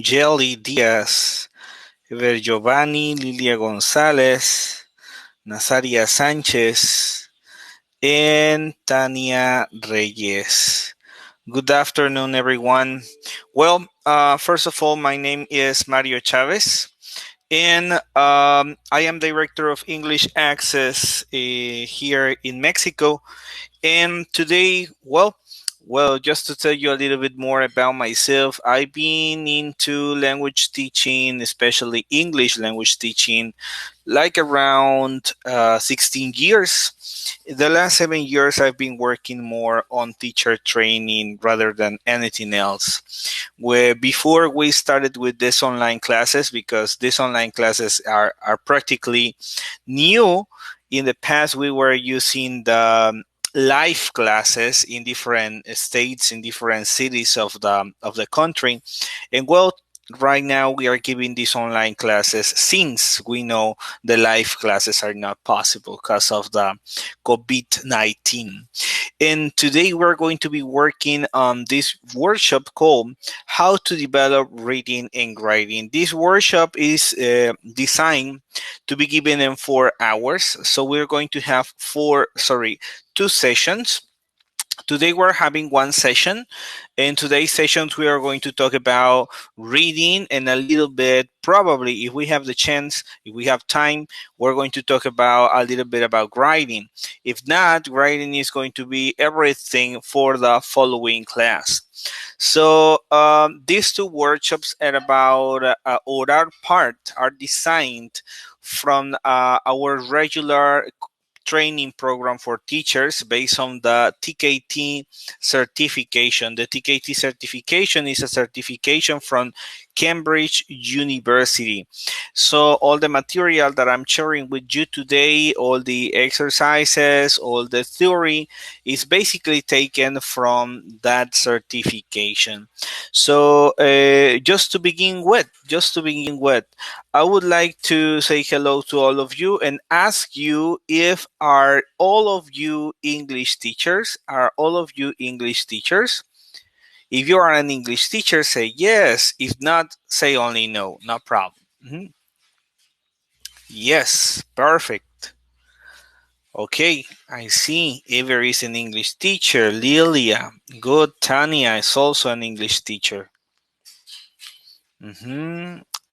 Jelly Diaz, Ever Giovanni, Lilia Gonzalez, Nazaria Sanchez, and Tania Reyes. Good afternoon, everyone. Well, first of all, my name is Mario Chavez, and I am Director of English Access here in Mexico. And today, just to tell you a little bit more about myself, I've been into language teaching, especially English language teaching, like around 16 years. The last 7 years, I've been working more on teacher training rather than anything else. Where before we started with these online classes, because these online classes are practically new. In the past, we were using the live classes in different states, in different cities of the country, and right now we are giving these online classes since we know the live classes are not possible because of the COVID-19. And today we're going to be working on this workshop called How to Develop Reading and Writing. This workshop is designed to be given in 4 hours. So we're going to have 2 sessions. Today we're having one session. In today's sessions, we are going to talk about reading and a little bit, probably, if we have the chance, if we have time, we're going to talk about a little bit about writing. If not, writing is going to be everything for the following class. So these 2 workshops at about oral part are designed from our regular training program for teachers based on the TKT certification. The TKT certification is a certification from Cambridge University. So all the material that I'm sharing with you today, all the exercises, all the theory is basically taken from that certification. So just to begin with, I would like to say hello to all of you and ask you if are all of you English teachers? Are all of you English teachers? If you are an English teacher, say yes. If not, say only no. No problem. Yes, perfect. Okay, I see. Ever is an English teacher. Lilia, good. Tania is also an English teacher.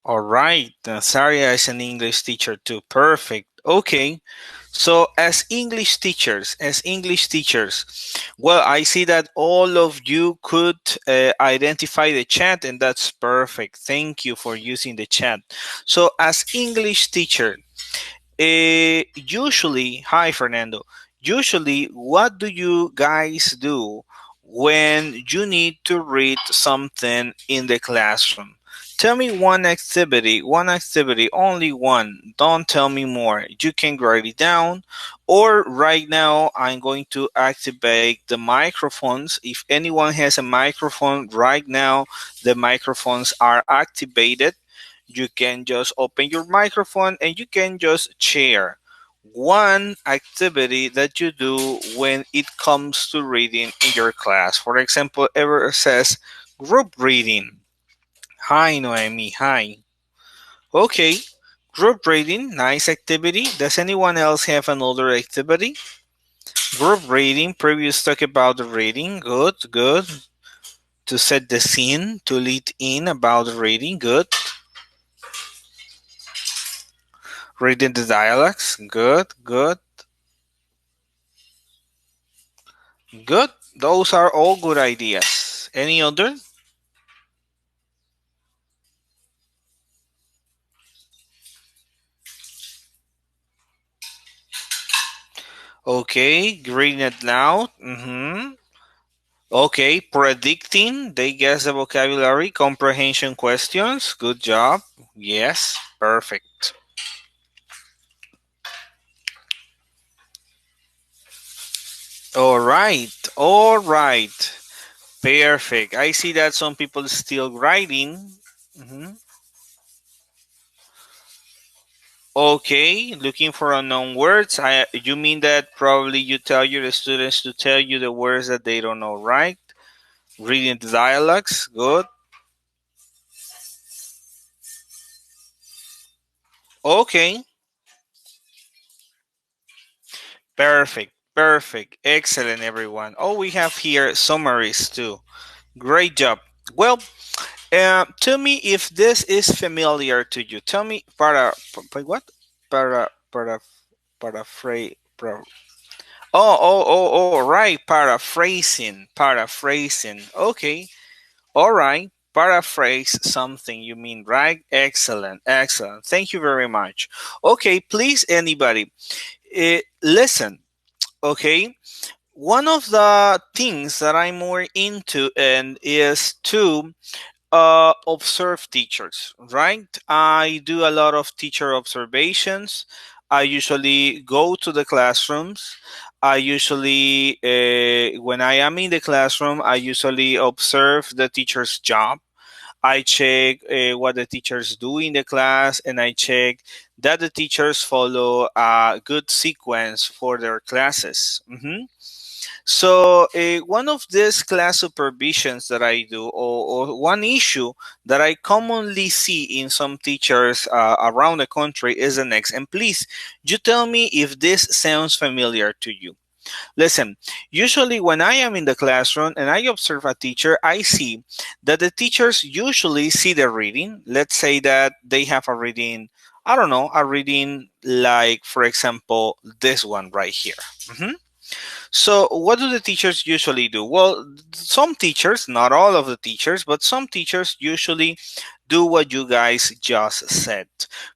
All right. Saria is an English teacher too. Perfect. Okay. So as English teachers, well, I see that all of you could identify the chat, and that's perfect. Thank you for using the chat. So as English teacher, usually, hi Fernando, usually what do you guys do when you need to read something in the classroom? Tell me one activity, only one. Don't tell me more. You can write it down, or right now I'm going to activate the microphones. If anyone has a microphone right now, the microphones are activated. You can just open your microphone and you can just share one activity that you do when it comes to reading in your class. For example, Ever says group reading. Hi, Noemi. Hi. Okay. Group reading, nice activity. Does anyone else have another activity? Group reading, previous talk about the reading. Good, good. To set the scene, to lead in about the reading. Good. Reading the dialogues. Good, good. Good. Those are all good ideas. Any other? Okay, reading it loud. Okay, predicting. They guess the vocabulary. Comprehension questions. Good job. Yes, perfect. All right, all right. Perfect. I see that some people still writing. Okay, looking for unknown words. You mean that probably you tell your students to tell you the words that they don't know, right? Reading the dialogues. Good. Okay. Perfect. Perfect. Excellent, everyone. Oh, we have here summaries too. Great job. Well, tell me if this is familiar to you. Tell me what? Para paraphrase. Oh, right. Paraphrasing. Okay. All right. Paraphrase something you mean, right? Excellent. Excellent. Thank you very much. Okay, please, anybody, listen. Okay. One of the things that I'm more into and is to observe teachers, right? I do a lot of teacher observations. I usually go to the classrooms. I usually, when I am in the classroom, I usually observe the teacher's job. I check what the teachers do in the class, and I check that the teachers follow a good sequence for their classes. So, one of these class supervisions that I do, or one issue that I commonly see in some teachers around the country is the next. And please, you tell me if this sounds familiar to you. Listen, usually when I am in the classroom and I observe a teacher, I see that the teachers usually see the reading. Let's say that they have a reading, I don't know, a reading like, for example, this one right here. Mhm. So, what do the teachers usually do? Well, some teachers, not all of the teachers, but some teachers usually do what you guys just said.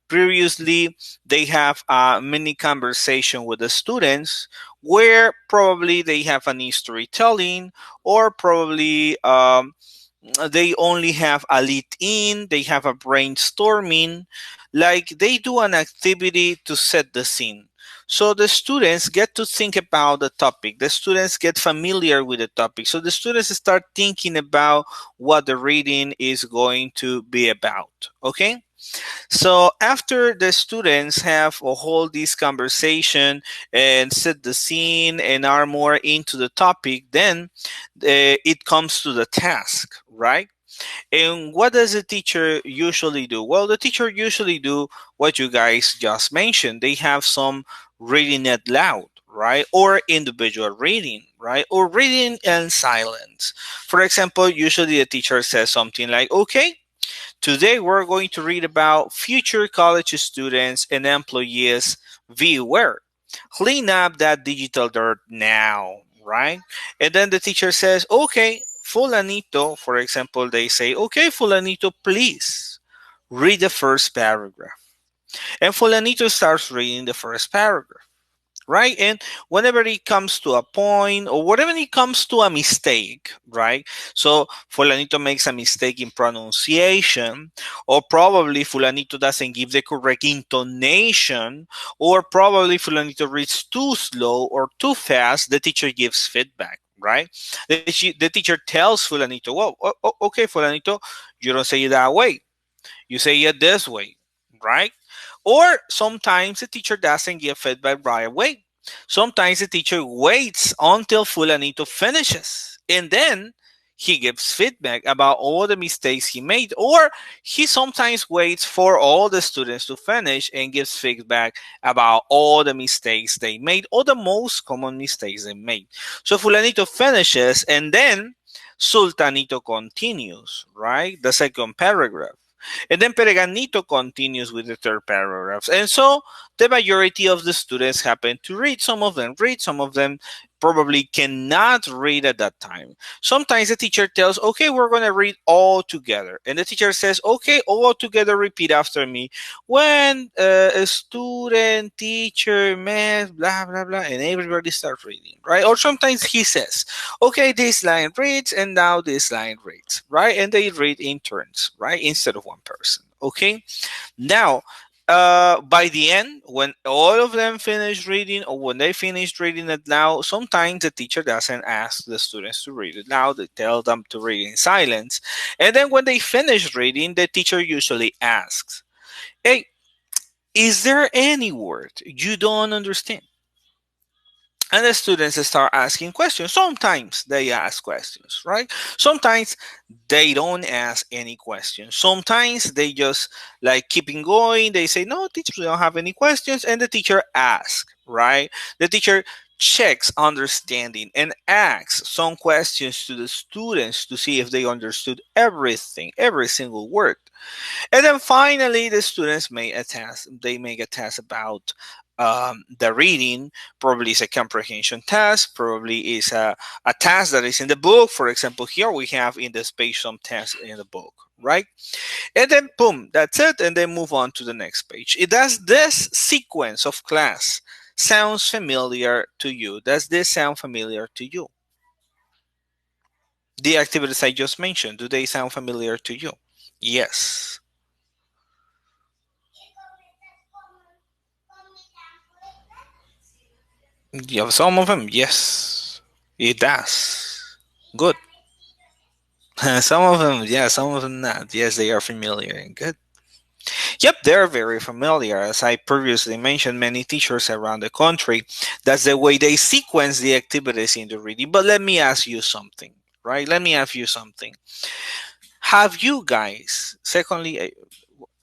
Previously, they have a mini conversation with the students where probably they have an storytelling, or probably they only have a lead in, they have a brainstorming, like they do an activity to set the scene. So the students get to think about the topic. The students get familiar with the topic. So the students start thinking about what the reading is going to be about. Okay? So after the students have a whole this conversation and set the scene and are more into the topic, then it comes to the task, right? And what does the teacher usually do? Well, the teacher usually do what you guys just mentioned. They have some reading it loud, right? Or individual reading, right? Or reading in silence. For example, usually the teacher says something like, okay, today we're going to read about future college students and employees. Beware. Clean up that digital dirt now, right? And then the teacher says, okay, Fulanito, for example, they say, okay, Fulanito, please read the first paragraph. And Fulanito starts reading the first paragraph, right? And whenever it comes to a point, or whenever it comes to a mistake, right? So Fulanito makes a mistake in pronunciation, or probably Fulanito doesn't give the correct intonation, or probably Fulanito reads too slow or too fast, the teacher gives feedback. Right, the teacher tells Fulanito, "Well, okay, Fulanito, you don't say it that way. You say it this way, right?" Or sometimes the teacher doesn't give feedback right away. Sometimes the teacher waits until Fulanito finishes and then he gives feedback about all the mistakes he made. Or he sometimes waits for all the students to finish and gives feedback about all the mistakes they made, or the most common mistakes they made. So Fulanito finishes and then Sultanito continues, right? The second paragraph. And then Pereganito continues with the third paragraph. And so the majority of the students happen to read. Some of them read, some of them probably cannot read at that time. Sometimes the teacher tells, okay, we're going to read all together. And the teacher says, okay, all together repeat after me. When a student, teacher, math, blah, blah, blah, and everybody starts reading, right? Or sometimes he says, okay, this line reads, and now this line reads, right? And they read in turns, right? Instead of one person, okay? Now, by the end, when all of them finish reading, or when they finish reading it now, sometimes the teacher doesn't ask the students to read it now. They tell them to read in silence. And then when they finish reading, the teacher usually asks, hey, is there any word you don't understand? And the students start asking questions. Sometimes they ask questions, right? Sometimes they don't ask any questions. Sometimes they just like keeping going. They say, no, teacher, we don't have any questions. And the teacher asks, right? The teacher checks understanding and asks some questions to the students to see if they understood everything, every single word. And then finally, the students make a test. They make a test about the reading. Probably is a comprehension test. Probably is a task that is in the book. For example, here we have in the space some test in the book, right? And then boom, that's it. And then move on to the next page. It does this sequence of class sounds familiar to you? Does this sound familiar to you? The activities I just mentioned, do they sound familiar to you? Yes. Yeah, some of them, yes, it does. Good. Some of them, yeah, some of them not. Yes, they are familiar. Good. Yep, they're very familiar. As I previously mentioned, many teachers around the country, that's the way they sequence the activities in the reading. But let me ask you something, right? Let me ask you something. Have you guys, secondly,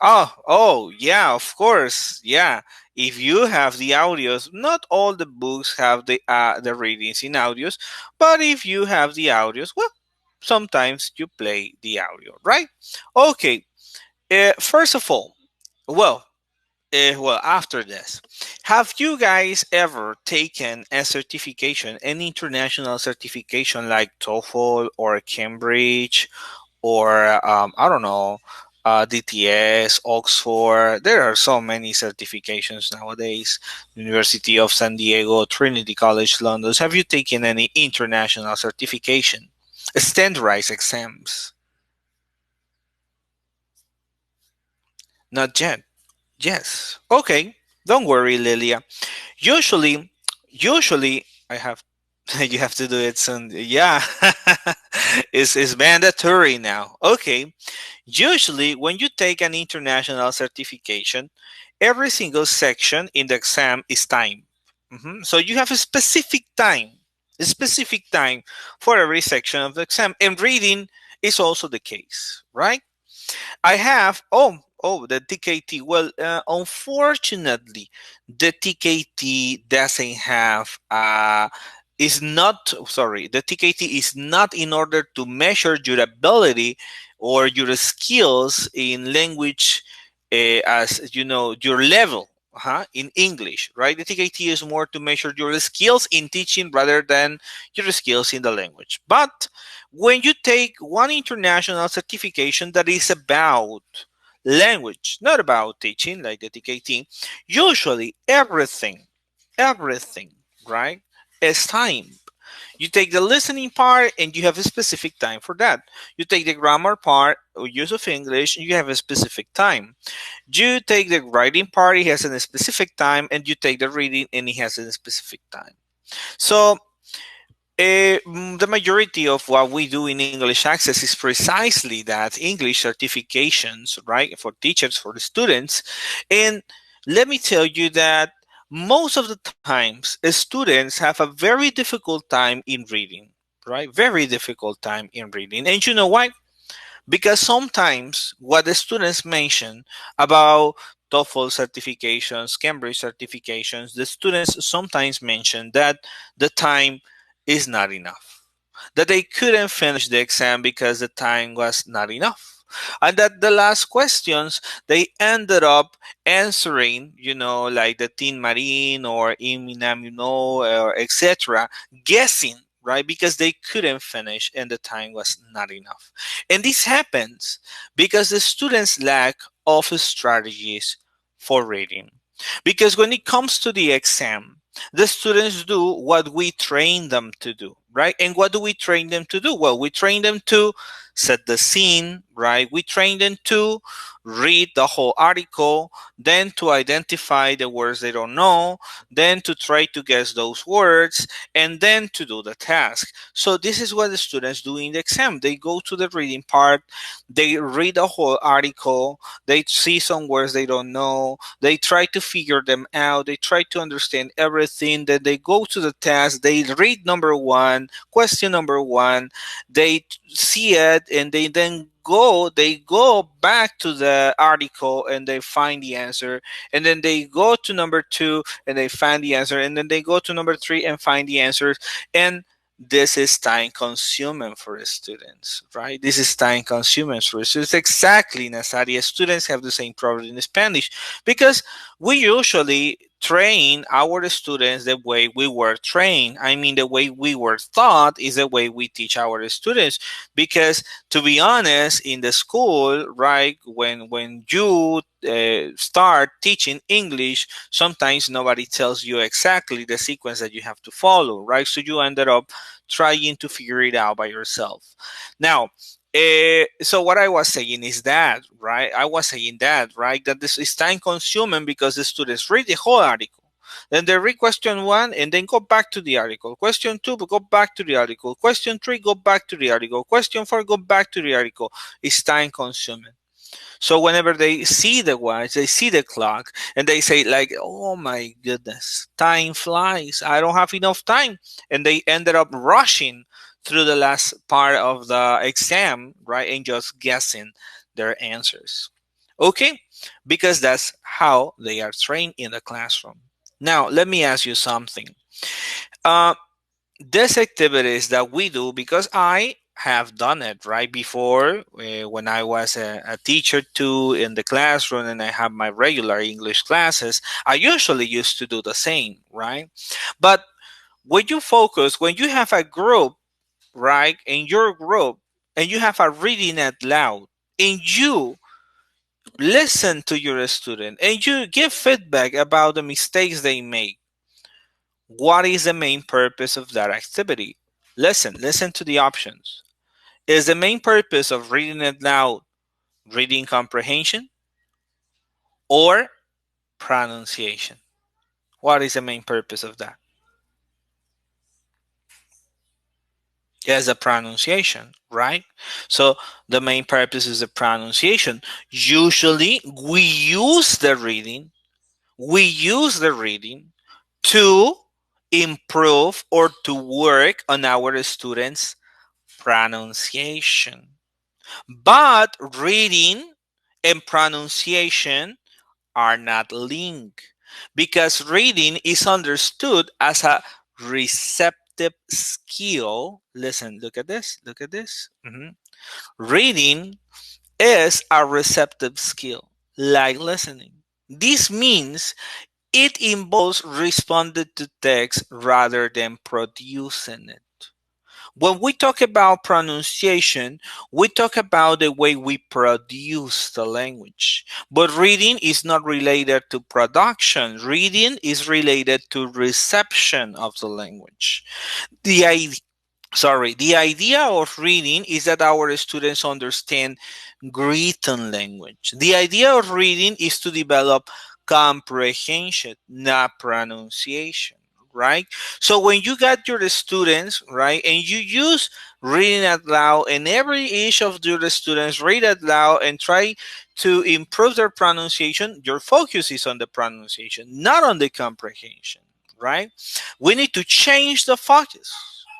yeah, of course, yeah. If you have the audios, not all the books have the readings in audios, but if you have the audios, well, sometimes you play the audio, right? Okay. First of all, well, after this, have you guys ever taken a certification, an international certification like TOEFL or Cambridge or I don't know, DTS, Oxford? There are so many certifications nowadays. University of San Diego, Trinity College, London. Have you taken any international certification? Standardized exams? Not yet. Yes. Okay. Don't worry, Lilia. Usually, usually I have. You have to do it soon. Yeah, it's mandatory now. Okay. Usually, when you take an international certification, every single section in the exam is timed. So you have a specific time for every section of the exam. And reading is also the case, right? I have the TKT. Well, unfortunately, the TKT doesn't have is not sorry. The TKT is not in order to measure your ability or your skills in language, as you know, your level. In English, right? The TKT is more to measure your skills in teaching rather than your skills in the language. But when you take one international certification that is about language, not about teaching, like the TKT, usually everything, right, is time. You take the listening part and you have a specific time for that. You take the grammar part or use of English and you have a specific time. You take the writing part, it has a specific time, and you take the reading and it has a specific time. So the majority of what we do in English Access is precisely that English certifications, right, for teachers, for the students. And let me tell you that most of the times, students have a very difficult time in reading, right? Very difficult time in reading. And you know why? Because sometimes what the students mention about TOEFL certifications, Cambridge certifications, the students sometimes mention that the time is not enough, that they couldn't finish the exam because the time was not enough. And that the last questions they ended up answering, like the Tin Marine or Iminamino or etc., guessing, right? Because they couldn't finish and the time was not enough. And this happens because the students lack of strategies for reading. Because when it comes to the exam, the students do what we train them to do, right? And what do we train them to do? Well, we train them to set the scene, right? We train them to read the whole article, then to identify the words they don't know, then to try to guess those words, and then to do the task. So this is what the students do in the exam. They go to the reading part, they read the whole article, they see some words they don't know, they try to figure them out, they try to understand everything, then they go to the task, they read number one, question number one, they see it, and they go back to the article and they find the answer, and then they go to number two and they find the answer, and then they go to number three and find the answers. And this is time consuming for the students, right? This is time consuming for the students. Exactly, Nazaria. Students have the same problem in Spanish because we usually train our students the way we were trained. I mean, the way we were taught is the way we teach our students. Because to be honest, in the school, right, when you start teaching English, sometimes nobody tells you exactly the sequence that you have to follow, right? So you ended up trying to figure it out by yourself. Now, so what I was saying is that, right? I was saying that, right? That this is time consuming because the students read the whole article. Then they read question one and then go back to the article. Question two, go back to the article. Question three, go back to the article. Question four, go back to the article. It's time consuming. So whenever they see the watch, they see the clock, and they say like, "Oh my goodness, time flies. I don't have enough time," and they ended up rushing through the last part of the exam, right, and just guessing their answers. Okay, because that's how they are trained in the classroom. Now, let me ask you something. Uh, these activities that we do, because I have done it right before when I was a teacher too in the classroom and I have my regular English classes, I usually used to do the same, right? But when you focus, when you have a group, right, in your group, and you have a reading out loud, and you listen to your student and you give feedback about the mistakes they make, what is the main purpose of that activity? Listen to the options. Is the main purpose of reading it loud reading comprehension or pronunciation? What is the main purpose of that? Yes, the pronunciation, right? So the main purpose is the pronunciation. Usually we use the reading to improve or to work on our students' pronunciation. But reading and pronunciation are not linked because reading is understood as a receptive skill. Listen, look at this. Look at this. Reading is a receptive skill, like listening. This means it involves responding to text rather than producing it. When we talk about pronunciation, we talk about the way we produce the language. But reading is not related to production. Reading is related to reception of the language. The idea the idea of reading is that our students understand written language. The idea of reading is to develop comprehension, not pronunciation, right? So when you got your students, right, and you use reading out loud, and every each of your students read out loud and try to improve their pronunciation, your focus is on the pronunciation, not on the comprehension, right? We need to change the focus,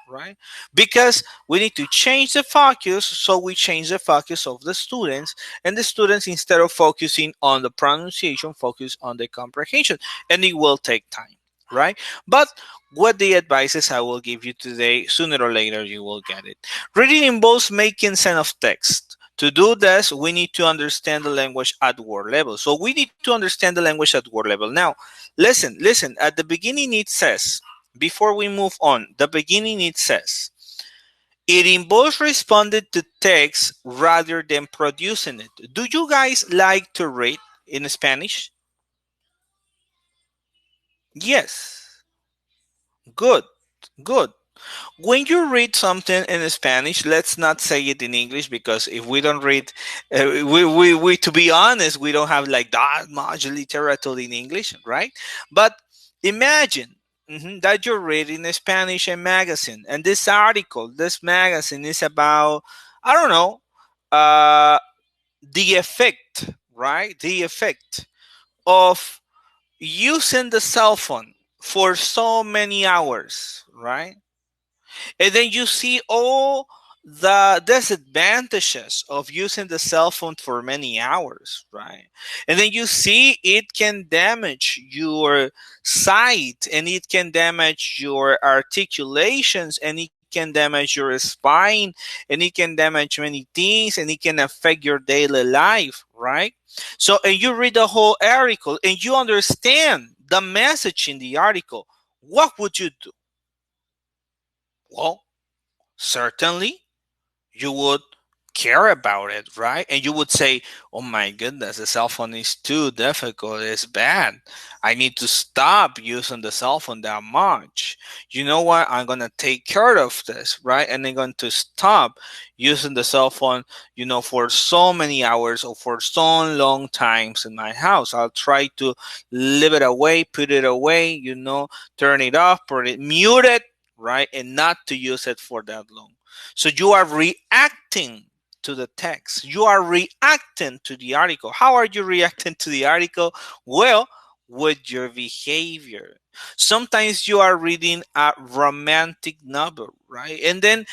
right? Because we need to change the focus, so we change the focus of the students, and the students, instead of focusing on the pronunciation, focus on the comprehension, and it will take time, right? But what the advices I will give you today, sooner or later you will get it. Reading involves making sense of text. To do this, we need to understand the language at word level. So we need to understand the language at word level. Now, listen. At the beginning, it says, before we move on, the beginning it says, it involves responding to text rather than producing it. Do you guys like to read in Spanish? Yes. Good. Good. When you read something in Spanish, let's not say it in English, because if we don't read, we to be honest, we don't have like that much literature in English, right? But imagine, that you're reading a Spanish magazine, and this article, this magazine is about, I don't know, uh, the effect, right? The effect of using the cell phone for so many hours, right? And then you see all the disadvantages of using the cell phone for many hours, right? And then you see it can damage your sight, and it can damage your articulations, and it can damage your spine, and it can damage many things, and it can affect your daily life, right? So, and you read the whole article and you understand the message in the article. What would you do? Well, certainly you would care about it, right? And you would say, oh my goodness, the cell phone is too difficult, it's bad, I need to stop using the cell phone that much. You know what, I'm gonna take care of this, right? And I'm going to stop using the cell phone, for so many hours or for so long times in my house. I'll try to leave it away, put it away, turn it off, put it mute it, right? And not to use it for that long. So you are reacting to the text. You are reacting to the article. How are you reacting to the article? Well, with your behavior. Sometimes you are reading a romantic novel, right? And then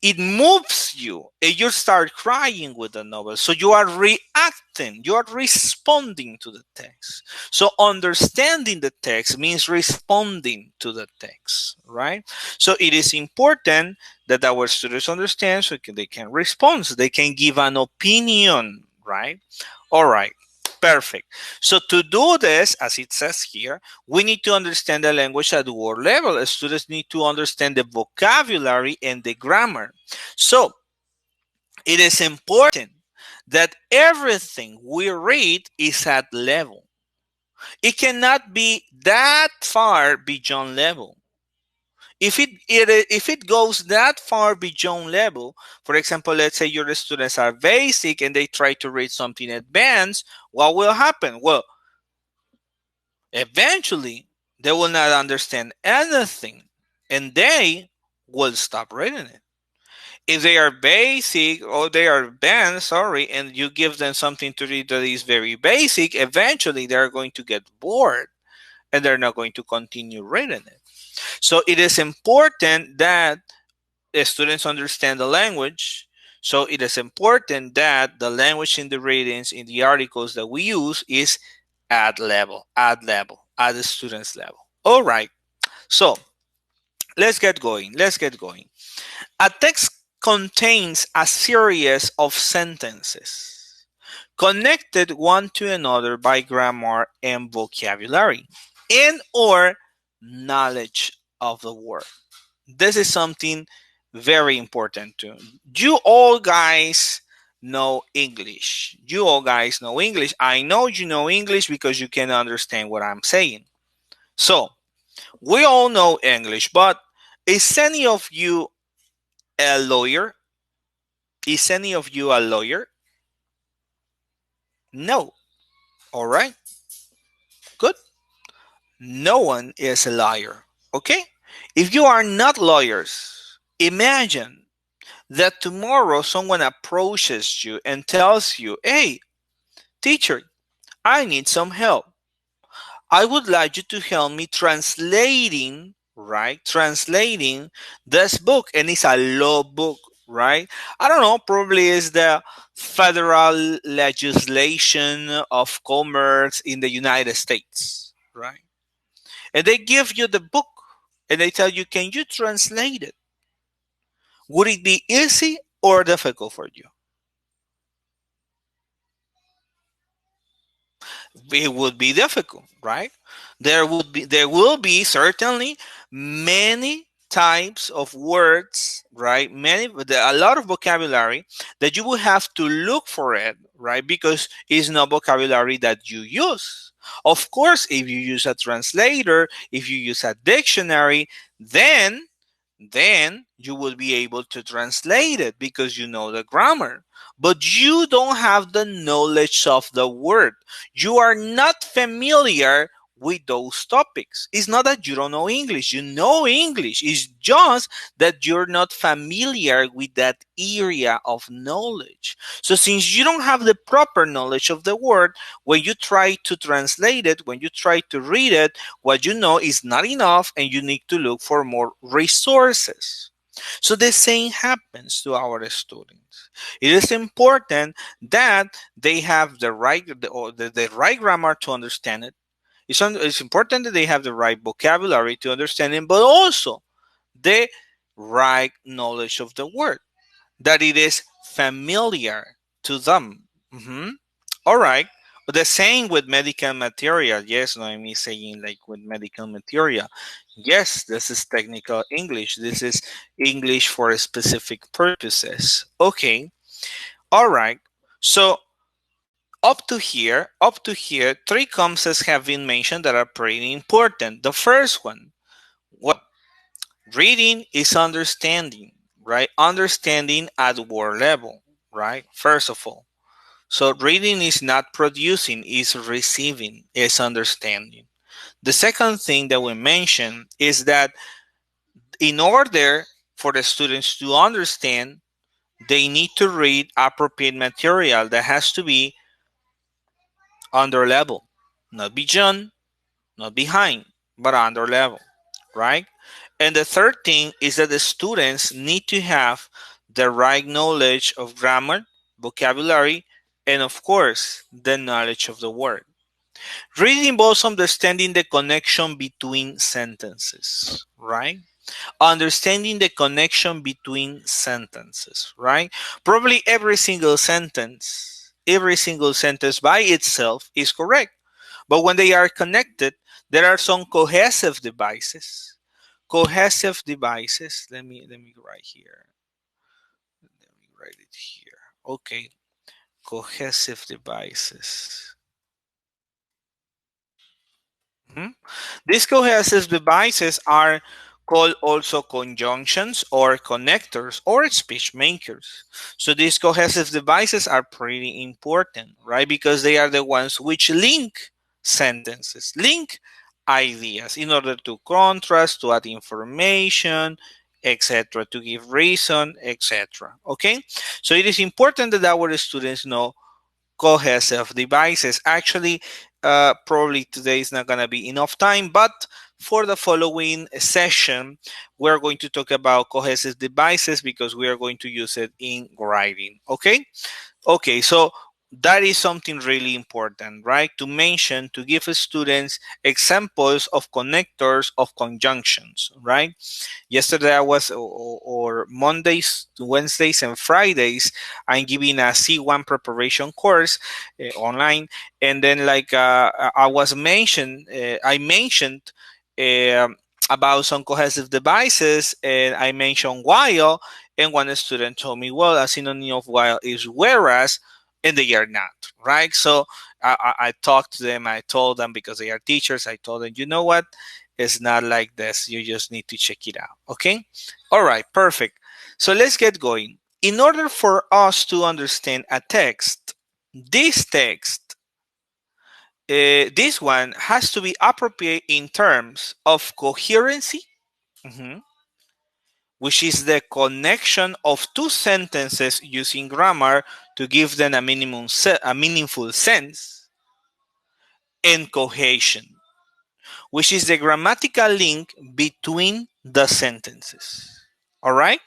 it moves you and you start crying with the novel. So you are reacting, you are responding to the text. So understanding the text means responding to the text, right? So it is important that our students understand, so they can respond, so they can give an opinion, right? All right. Perfect. So to do this, as it says here, we need to understand the language at word level. Students need to understand the vocabulary and the grammar. So it is important that everything we read is at level. It cannot be that far beyond level. If it goes that far beyond level, for example, let's say your students are basic and they try to read something advanced, what will happen? Well, eventually they will not understand anything and they will stop reading it. If they are basic or they are advanced, sorry, and you give them something to read that is very basic, eventually they're going to get bored and they're not going to continue reading it. So it is important that the students understand the language. So it is important that the language in the readings, in the articles that we use, is at the student's level. All right. So let's get going. A text contains a series of sentences connected one to another by grammar and vocabulary and or knowledge of the word. This is something very important too. You all guys know English. I know you know English because you can understand what I'm saying. So we all know English, but is any of you a lawyer? Is any of you a lawyer? No. All right. Good. No one is a liar. Okay? If you are not lawyers, imagine that tomorrow someone approaches you and tells you, hey, teacher, I need some help. I would like you to help me translating, right? Translating this book. And it's a law book, right? I don't know, probably is the federal legislation of commerce in the United States, right? And they give you the book and they tell you, can you translate it? Would it be easy or difficult for you? It would be difficult, right? There will be certainly many types of words, right? A lot of vocabulary that you will have to look for it, right? Because it's not vocabulary that you use. Of course, if you use a translator, if you use a dictionary, then then you will be able to translate it because you know the grammar. But you don't have the knowledge of the word. You are not familiar with those topics. It's not that you don't know English. You know English. It's just that you're not familiar with that area of knowledge. So since you don't have the proper knowledge of the word, when you try to translate it, when you try to read it, what you know is not enough and you need to look for more resources. So the same happens to our students. It is important that they have the right grammar to understand it. It's important that they have the right vocabulary to understand it, but also the right knowledge of the word, that it is familiar to them. Mhm. All right. The same with medical material. Yes, no, I'm saying like with medical material. Yes, this is technical English. This is English for specific purposes. Okay. All right. So up to here, three concepts have been mentioned that are pretty important. The first one, well, reading is understanding, right? Understanding at word level, right? First of all. So reading is not producing, is receiving, is understanding. The second thing that we mentioned is that in order for the students to understand, they need to read appropriate material that has to be under level, not beyond, not behind, but under level, right? And the third thing is that the students need to have the right knowledge of grammar, vocabulary, and of course, the knowledge of the word. Reading involves understanding the connection between sentences, right? Understanding the connection between sentences, right? Probably every single sentence by itself is correct. But when they are connected, there are some cohesive devices. Cohesive devices. Let me write here. Let me write it here. Okay. Cohesive devices. Mhm. These cohesive devices are called also conjunctions or connectors or speech makers. So these cohesive devices are pretty important, right? Because they are the ones which link sentences, link ideas in order to contrast, to add information, etc., to give reason, etc. Okay? So it is important that our students know cohesive devices. Actually, probably today is not going to be enough time, but for the following session, we're going to talk about cohesive devices because we are going to use it in writing. Okay? Okay, so that is something really important, right? To mention, to give students examples of connectors of conjunctions, right? Yesterday I was, or Mondays, Wednesdays, and Fridays, I'm giving a C1 preparation course online, and then like I mentioned uh, about some cohesive devices, and I mentioned while, and one student told me, well, a synonym of while is whereas, and they are not, right? So I talked to them, I told them because they are teachers, I told them, you know what? It's not like this. You just need to check it out. Okay? All right, perfect. So let's get going. In order for us to understand a text, this text, this one has to be appropriate in terms of coherency, mhm, which is the connection of two sentences using grammar to give them a meaningful sense, and cohesion, which is the grammatical link between the sentences. All right?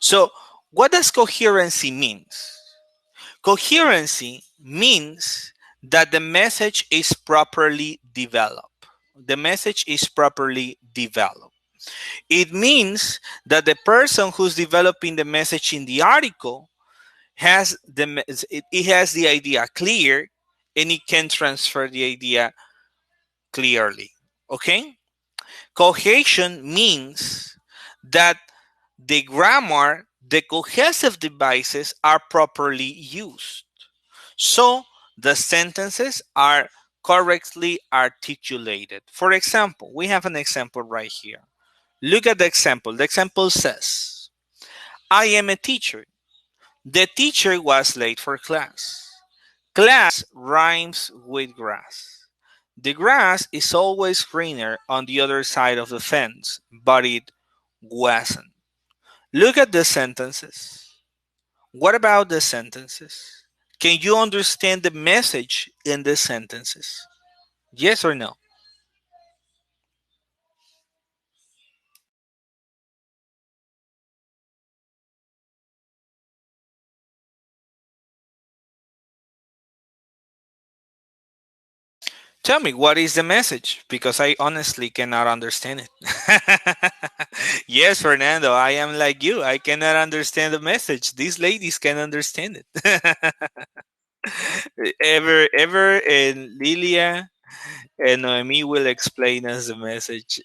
So, what does coherency means? Coherency means that the message is properly developed. The message is properly developed. It means that the person who's developing the message in the article it has the idea clear, and it can transfer the idea clearly. Okay? Cohesion means that the grammar, the cohesive devices are properly used. So the sentences are correctly articulated. For example, we have an example right here. Look at the example. The example says, I am a teacher. The teacher was late for class. Class rhymes with grass. The grass is always greener on the other side of the fence, but it wasn't. Look at the sentences. What about the sentences? Can you understand the message in the sentences? Yes or no? Tell me, what is the message? Because I honestly cannot understand it. Yes, Fernando, I am like you. I cannot understand the message. These ladies can understand it. Ever, and Lilia and Noemi will explain us the message.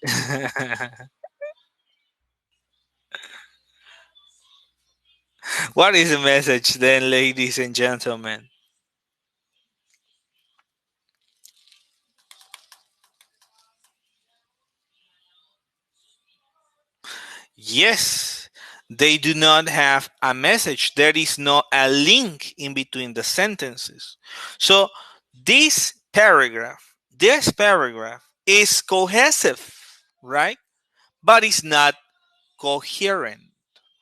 What is the message then, ladies and gentlemen? Yes, they do not have a message. There is not a link in between the sentences. So this paragraph is cohesive, right? But it's not coherent,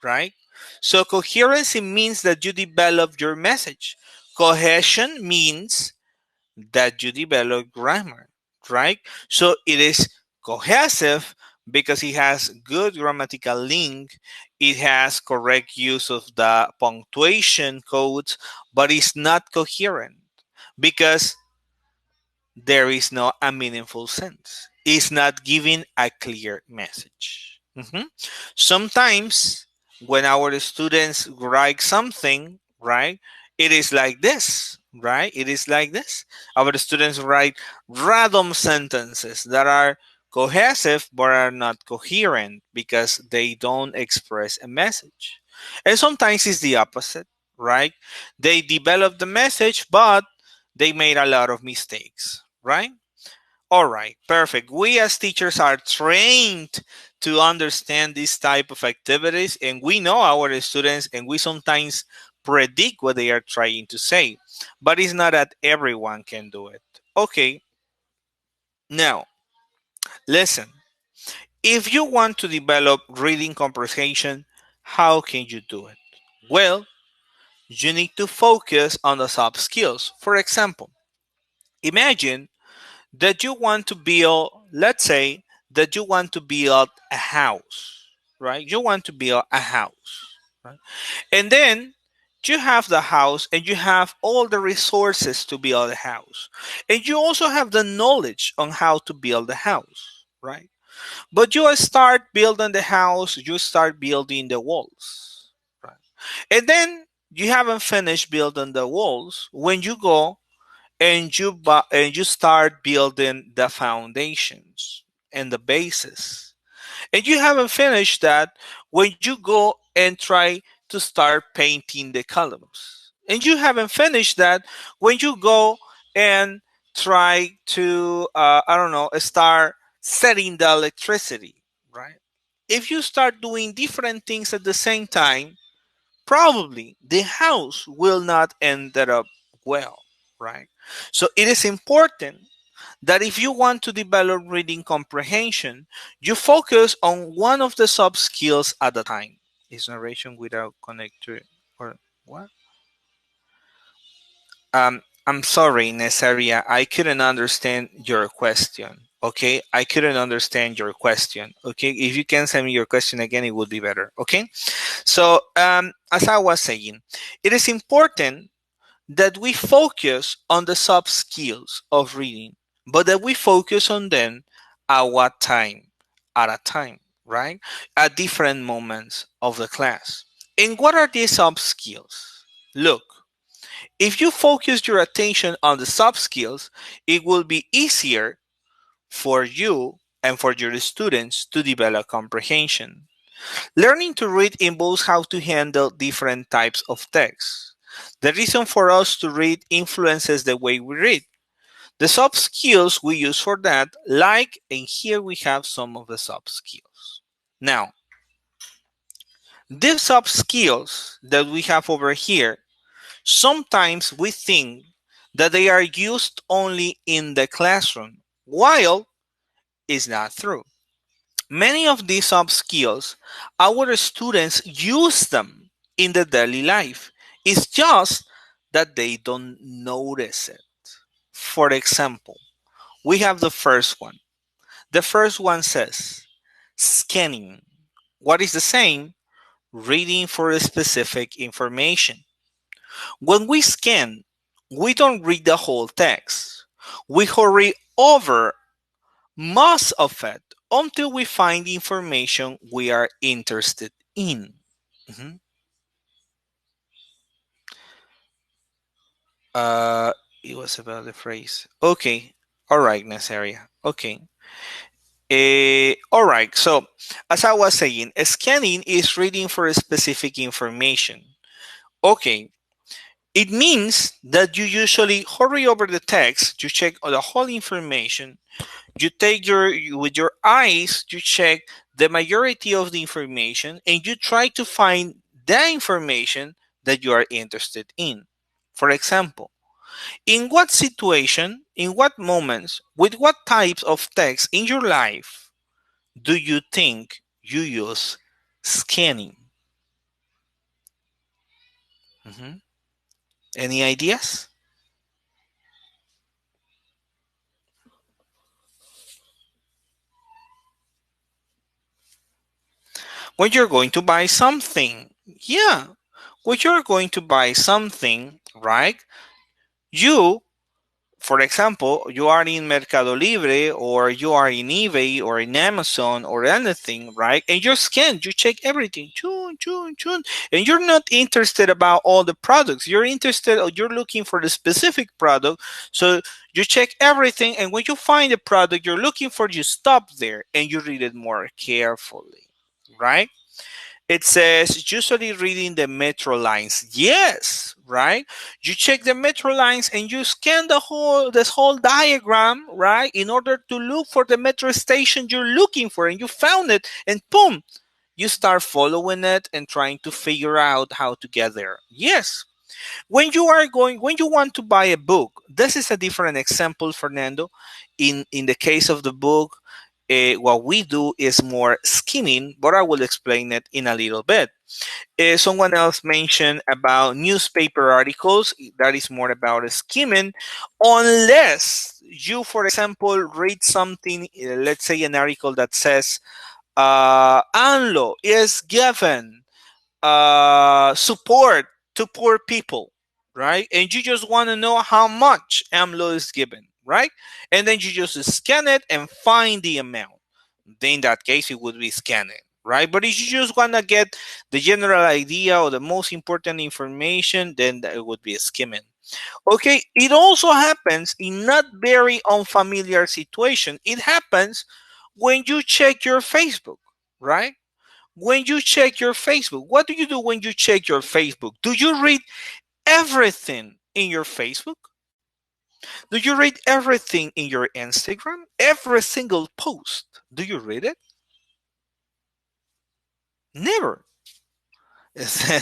right? So coherency means that you develop your message. Cohesion means that you develop grammar, right? So it is cohesive because it has good grammatical link, it has correct use of the punctuation codes, but it's not coherent because there is no a meaningful sense. It's not giving a clear message. Mhm. Sometimes when our students write something, right, it is like this, right? It is like this. Our students write random sentences that are cohesive but are not coherent because they don't express a message. And sometimes it's the opposite, right? They develop the message, but they made a lot of mistakes, right? All right, perfect. We as teachers are trained to understand this type of activities, and we know our students, and we sometimes predict what they are trying to say, but it's not that everyone can do it. Okay, now listen. If you want to develop reading comprehension, how can you do it? Well, you need to focus on the soft skills. For example, imagine that you want to build, let's say that you want to build a house, right? You want to build a house, right? And then you have the house and you have all the resources to build a house. And you also have the knowledge on how to build a house, right? But you start building the house, you start building the walls, right? And then you haven't finished building the walls when you go and you start building the foundations and the bases. And you haven't finished that when you go and try to start painting the columns. And you haven't finished that when you go and try to I don't know, start setting the electricity, right? If you start doing different things at the same time, probably the house will not end up well, right? So it is important that if you want to develop reading comprehension, you focus on one of the sub skills at a time. Is narration without connector or what? I'm sorry, Nesaria, I couldn't understand your question. Okay, I couldn't understand your question. Okay, if you can send me your question again, it would be better. Okay, so as I was saying, it is important that we focus on the sub skills of reading, but that we focus on them at what time? At a time, right? At different moments of the class. And what are these sub skills? Look, if you focus your attention on the sub skills, it will be easier for you and for your students to develop comprehension. Learning to read involves how to handle different types of text. The reason for us to read influences the way we read. The soft skills we use for that, like, and here we have some of the soft skills. Now, these soft skills that we have over here, sometimes we think that they are used only in the classroom, while it's not true. Many of these soft skills, our students use them in the daily life. It's just that they don't notice it. For example, we have the first one. The first one says scanning. What is the same? Reading for specific information. When we scan, we don't read the whole text. We hurry over most of it until we find the information we are interested in. Mhm. Uh, it was about the phrase. Okay. All right, Nazaria. Okay. All right. So, as I was saying, scanning is reading for specific information. Okay. It means that you usually hurry over the text, you check the whole information, you take with your eyes, you check the majority of the information, and you try to find the information that you are interested in. For example, in what situation, in what moments, with what types of text in your life do you think you use scanning? Mhm. Any ideas? When you're going to buy something. Yeah. When you're going to buy something, right? You, for example, you are in Mercado Libre or you are in eBay or in Amazon or anything, right? And you scan, you check everything, chun, chun, chun, and you're not interested about all the products. You're interested or you're looking for the specific product. So you check everything, and when you find the product you're looking for, you stop there and you read it more carefully, right? It says usually reading the metro lines. Yes, right? You check the metro lines and you scan this whole diagram, right? In order to look for the metro station you're looking for, and you found it, and boom, you start following it and trying to figure out how to get there. Yes. When you want to buy a book, this is a different example, Fernando. In the case of the book, what we do is more skimming, but I will explain it in a little bit. Someone else mentioned about newspaper articles. That is more about skimming, unless you, for example, read something. Let's say an article that says ANLO is given support to poor people, right? And you just want to know how much AMLO is given, right? And then you just scan it and find the amount. Then in that case, it would be scanning, right? But if you just want to get the general idea or the most important information, then it would be skimming. Okay, it also happens in not very unfamiliar situation. It happens when you check your Facebook, right? When you check your Facebook, what do you do when you check your Facebook? Do you read everything in your Facebook? Do you read everything in your Instagram? Every single post. Do you read it? Never.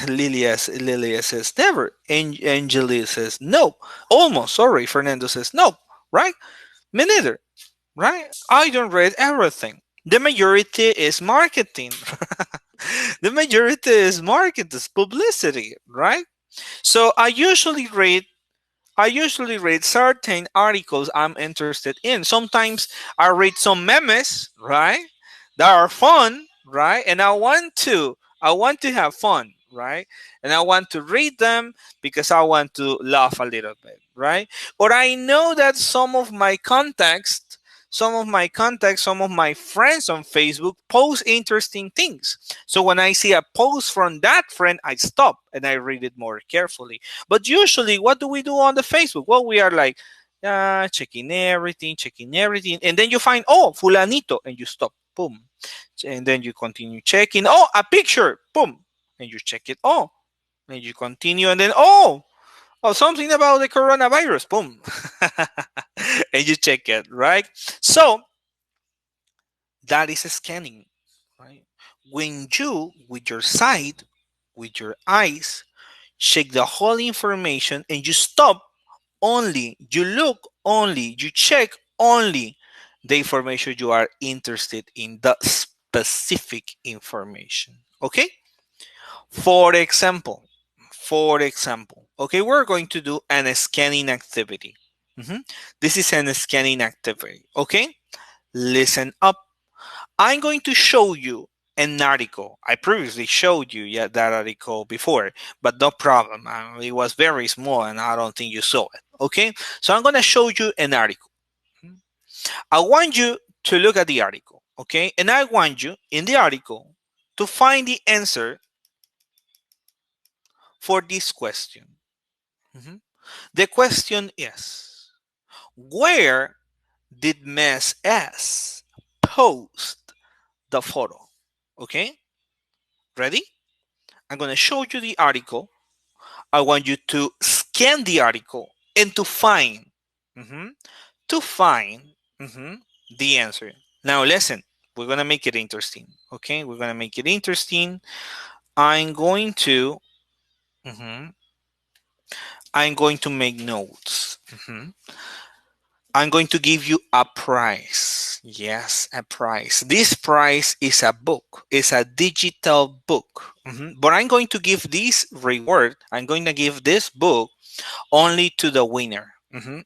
Lilia says never. Angelia says no. Almost. Sorry. Fernando says no. Right? Me neither. Right? I don't read everything. The majority is marketing. The majority is marketing, is publicity, right? So I usually read certain articles I'm interested in. Sometimes I read some memes, right? That are fun, right? And I want to have fun, right? And I want to read them because I want to laugh a little bit, right? Or I know that some of my friends on Facebook post interesting things. So when I see a post from that friend, I stop and I read it more carefully. But usually, what do we do on the Facebook? Well, we are like checking everything, and then you find fulanito, and you stop, boom, and then you continue checking. Oh, a picture, boom, and you check it. Oh, and you continue, and then something about the coronavirus, boom, and you check it, right? So that is scanning, right? when you, with your sight, with your eyes, check the whole information and you stop only, you look only, you check only the information you are interested in, the specific information. Okay? For example, okay, we're going to do an scanning activity. Mhm. This is an scanning activity. Okay? Listen up. I'm going to show you an article. I previously showed you that article before, but no problem. It was very small and I don't think you saw it. Okay? So I'm going to show you an article. I want you to look at the article. Okay? And I want you in the article to find the answer for this question. Mhm. The question is, where did Miss S post the photo? Okay? Ready? I'm going to show you the article. I want you to scan the article and to find, mhm, to find mhm, the answer. Now listen, we're going to make it interesting. Okay? We're going to make it interesting. I'm going to, mhm, I'm going to make notes. I'm going to give you a prize. Yes, a prize. This prize is a book. It's a digital book. But I'm going to give this reward. I'm going to give this book only to the winner.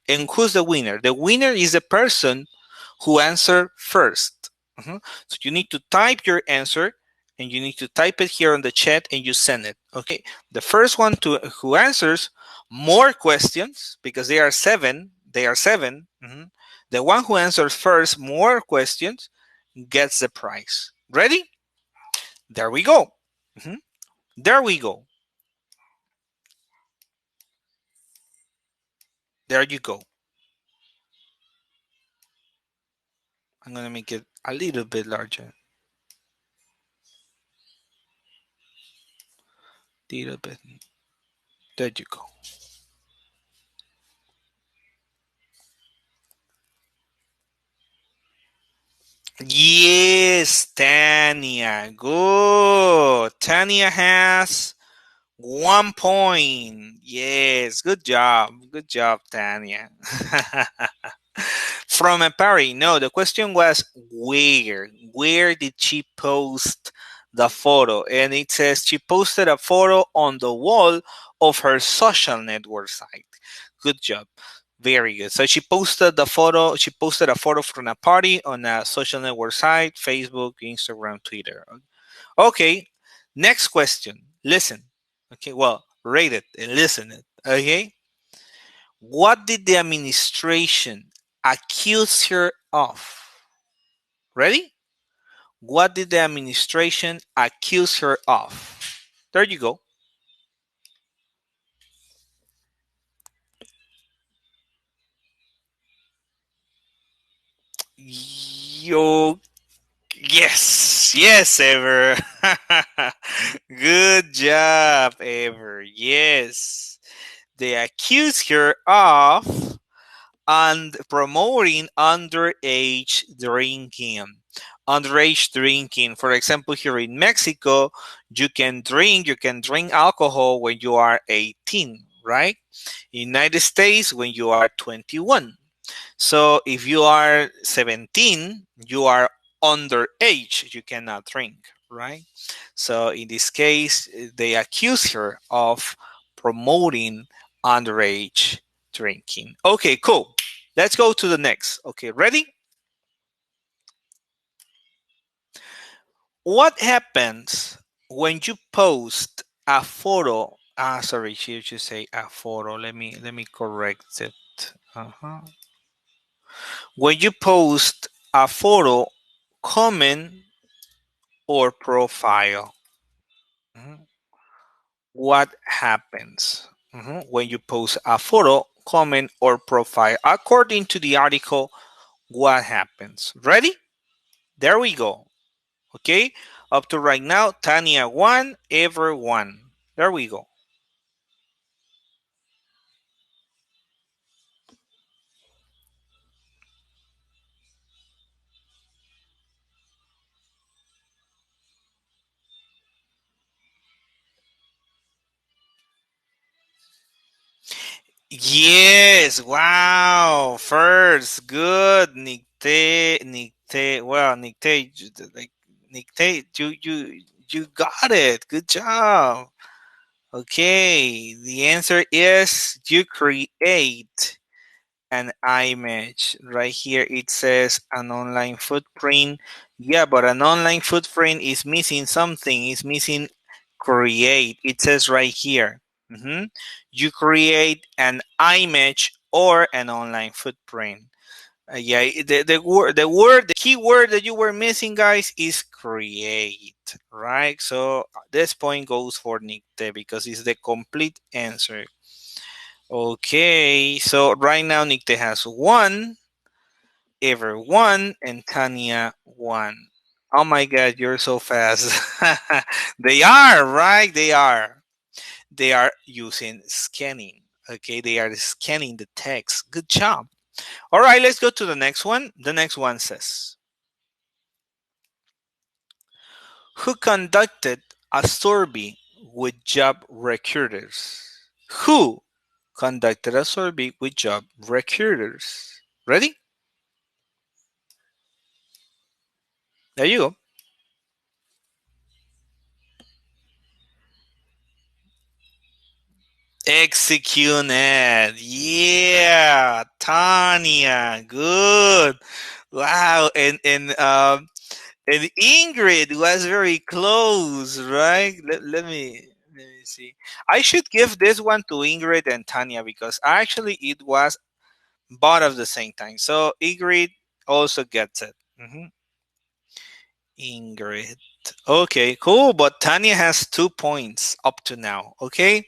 And who's the winner? The winner is the person who answered first. So you need to type your answer and you need to type it here on the chat and you send it. Okay. The first one to who answers more questions, because they are seven. They are 7. The one who answers first more questions gets the prize. Ready? There we go. Mhm. There we go. There you go. I'm gonna make it a little bit larger. Little bit. There you go. Yes, Tanya. Good. Tanya has 1 point. Yes, good job. Good job, Tanya. From a party. No, the question was where? Where did she post the photo? And it says she posted a photo on the wall of her social network site. Good job. Very good. So she posted the photo. She posted a photo from a party on a social network site: Facebook, Instagram, Twitter. Okay. Next question. Listen. Okay. Well, rate it and listen it. Okay. What did the administration accuse her of? Ready? What did the administration accuse her of? There you go. Yo, yes, yes, Ever. Good job, Ever. Yes. They accuse her of and promoting underage drinking. Underage drinking. For example, here in Mexico, you can drink alcohol when you are 18, right? United States when you are 21. So if you are 17, you are underage, you cannot drink, right? So in this case, they accuse her of promoting underage drinking. Okay, cool. Let's go to the next. Okay, ready? What happens when you post a photo? Sorry, you should say a photo. Let me correct it. Uh-huh. When you post a photo, comment or profile, mhm, what happens when you post a photo, comment, or profile? According to the article, what happens? Ready? There we go. Okay. Up to right now, Tanya 1, Ever 1. There we go. Yes, wow. First, good. Well, like Nicte, you got it. Good job. Okay, the answer is you create an image. Right here it says an online footprint. Yeah, but an online footprint is missing something. It's missing create. It says right here. Mhm. You create an image or an online footprint. Yeah, the key word that you were missing, guys, is create, right? So this point goes for Nicte because it's the complete answer. Okay, so right now Nicte has one, Ever one, and Tanya one. Oh my God, you're so fast. They are, right? They are. They are using scanning. Okay, they are scanning the text. Good job. All right, let's go to the next one. The next one says, who conducted a survey with job recruiters? Who conducted a survey with job recruiters? Ready? There you go. Executed. Yeah, Tanya. Good. Wow. And Ingrid was very close, right? Let me see. I should give this one to Ingrid and Tanya because actually it was both of the same time. So Ingrid also gets it. Ingrid. Okay, cool. But Tanya has 2 points up to now. Okay.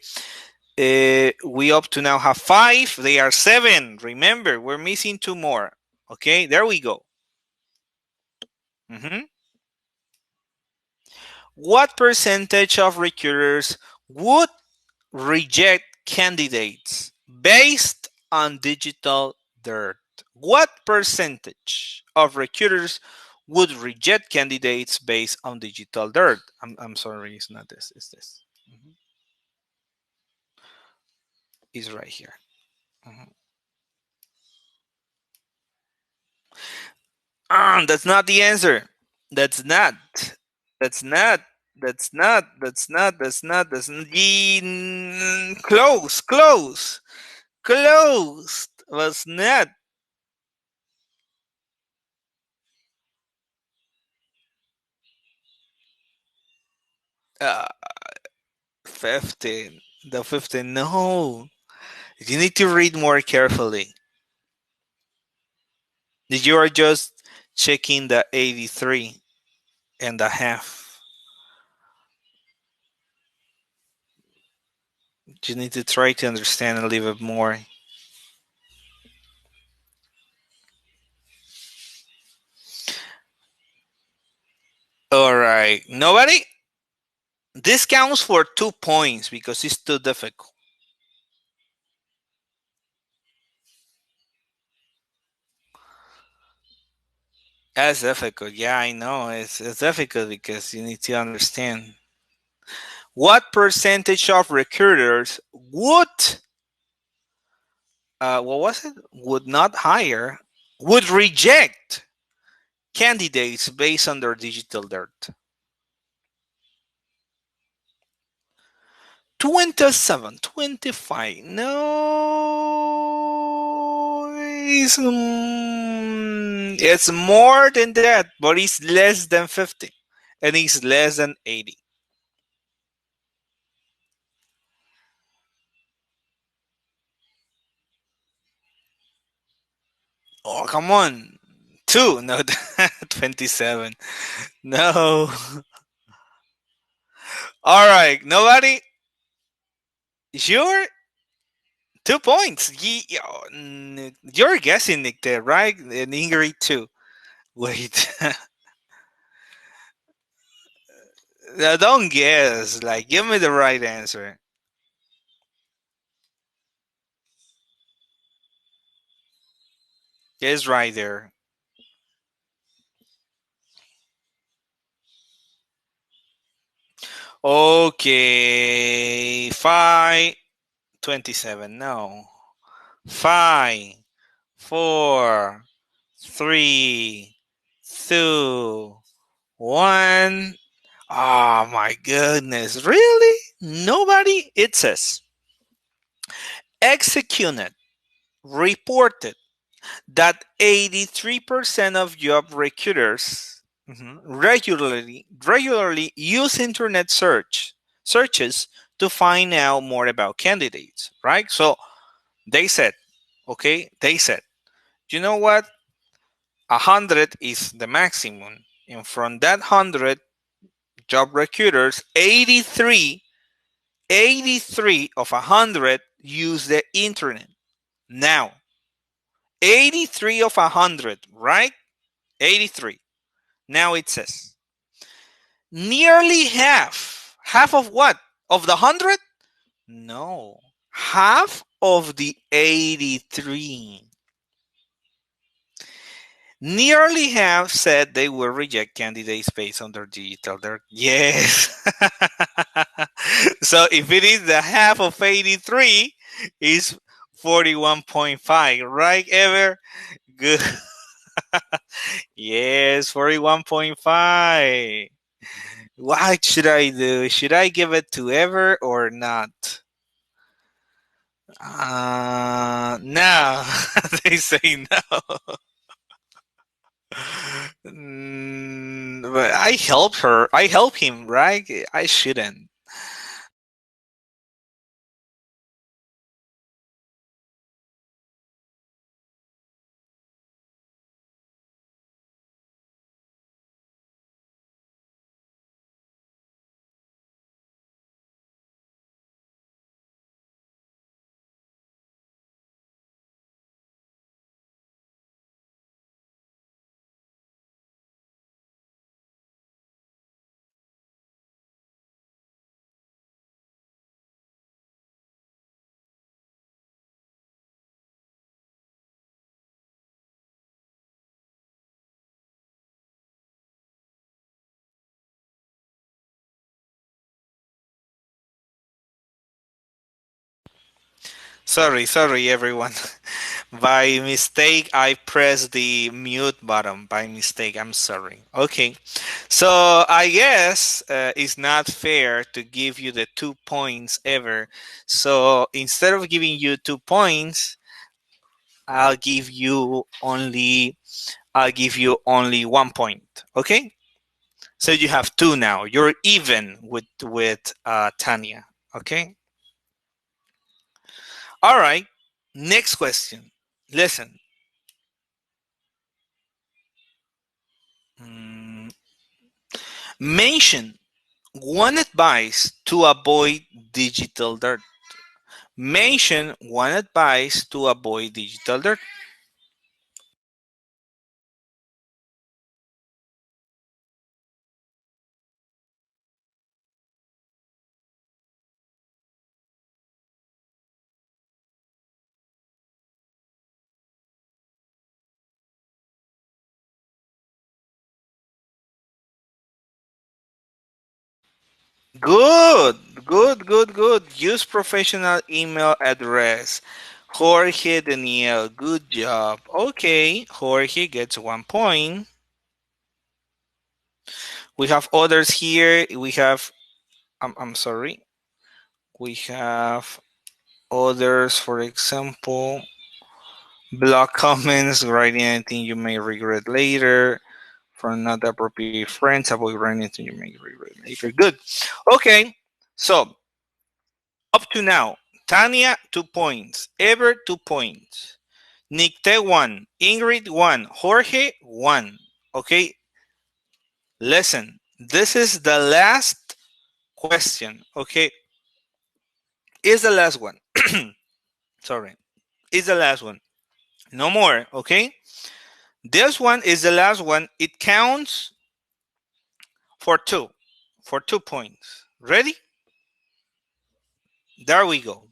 We up to now have 5. They are 7. Remember, we're missing 2 more. Okay, there we go. Mhm. What percentage of recruiters would reject candidates based on digital dirt? What percentage of recruiters would reject candidates based on digital dirt? I'm sorry, it's not this, it's this. Mhm. It's right here. Mhm. That's not the answer. That's not. That's not. That's not. That's not. That's not. That's not. Close. Close. Close. Was not. 15. The 15. No. You need to read more carefully. You are just checking the 83 and a half. You need to try to understand a little bit more. All right. Nobody? This counts for 2 points because it's too difficult. That's difficult. Yeah, I know. It's difficult because you need to understand. What percentage of recruiters would, what was it? Would not hire, would reject candidates based on their digital dirt? 27, 25. No, it's more than that, but it's less than 50, and it's less than 80. Oh, come on. Two, no, 27. No. All right, nobody? Sure? 2 points. You're guessing, Nick, there, right? And Ingrid, too. Wait. Now, don't guess. Like, give me the right answer. It's right there. Okay. 5, 27. No. 5, 4, 3, 2, 1. Oh my goodness. Really? Nobody? It says executed, reported that 83% of job recruiters regularly use internet searches to find out more about candidates, right? So they said, okay, you know what? 100 is the maximum. And from that 100 job recruiters, 83 of 100 use the internet. Now, 83 of 100, right? 83. Now it says nearly half of what? Of the 100? No, half of the 83. Nearly half said they will reject candidates based on their digital. Yes. So if it is the half of 83, is 41.5, right, Ever? Good. Yes, 41.5. What should I do? Should I give it to Ever or not? No. They say no. But I help her. I help him, right? I shouldn't. Sorry, everyone. By mistake, I pressed the mute button. By mistake, I'm sorry. Okay, so I guess it's not fair to give you the 2 points ever. So instead of giving you 2 points, I'll give you only I'll give you only 1 point. Okay, so you have two now. You're even with Tanya. Okay. All right. Next question. Listen. Mm, mention one advice to avoid digital dirt. Mention one advice to avoid digital dirt. Good. Use professional email address. Jorge Daniel, good job. Okay, Jorge gets 1 point. We have others here. We have, I'm sorry. We have others, for example, block comments, writing anything you may regret later. From not appropriate friends, avoid writing anything you may regret later. Good. Okay, so up to now, Tanya, 2 points. Ever, 2 points. Nicte, 1. Ingrid, 1. Jorge, 1. Okay, listen. This is the last question. Okay, is the last one. Sorry, is the last one. No more. Okay, this one is the last one. It counts for two, for 2 points. Ready? There we go.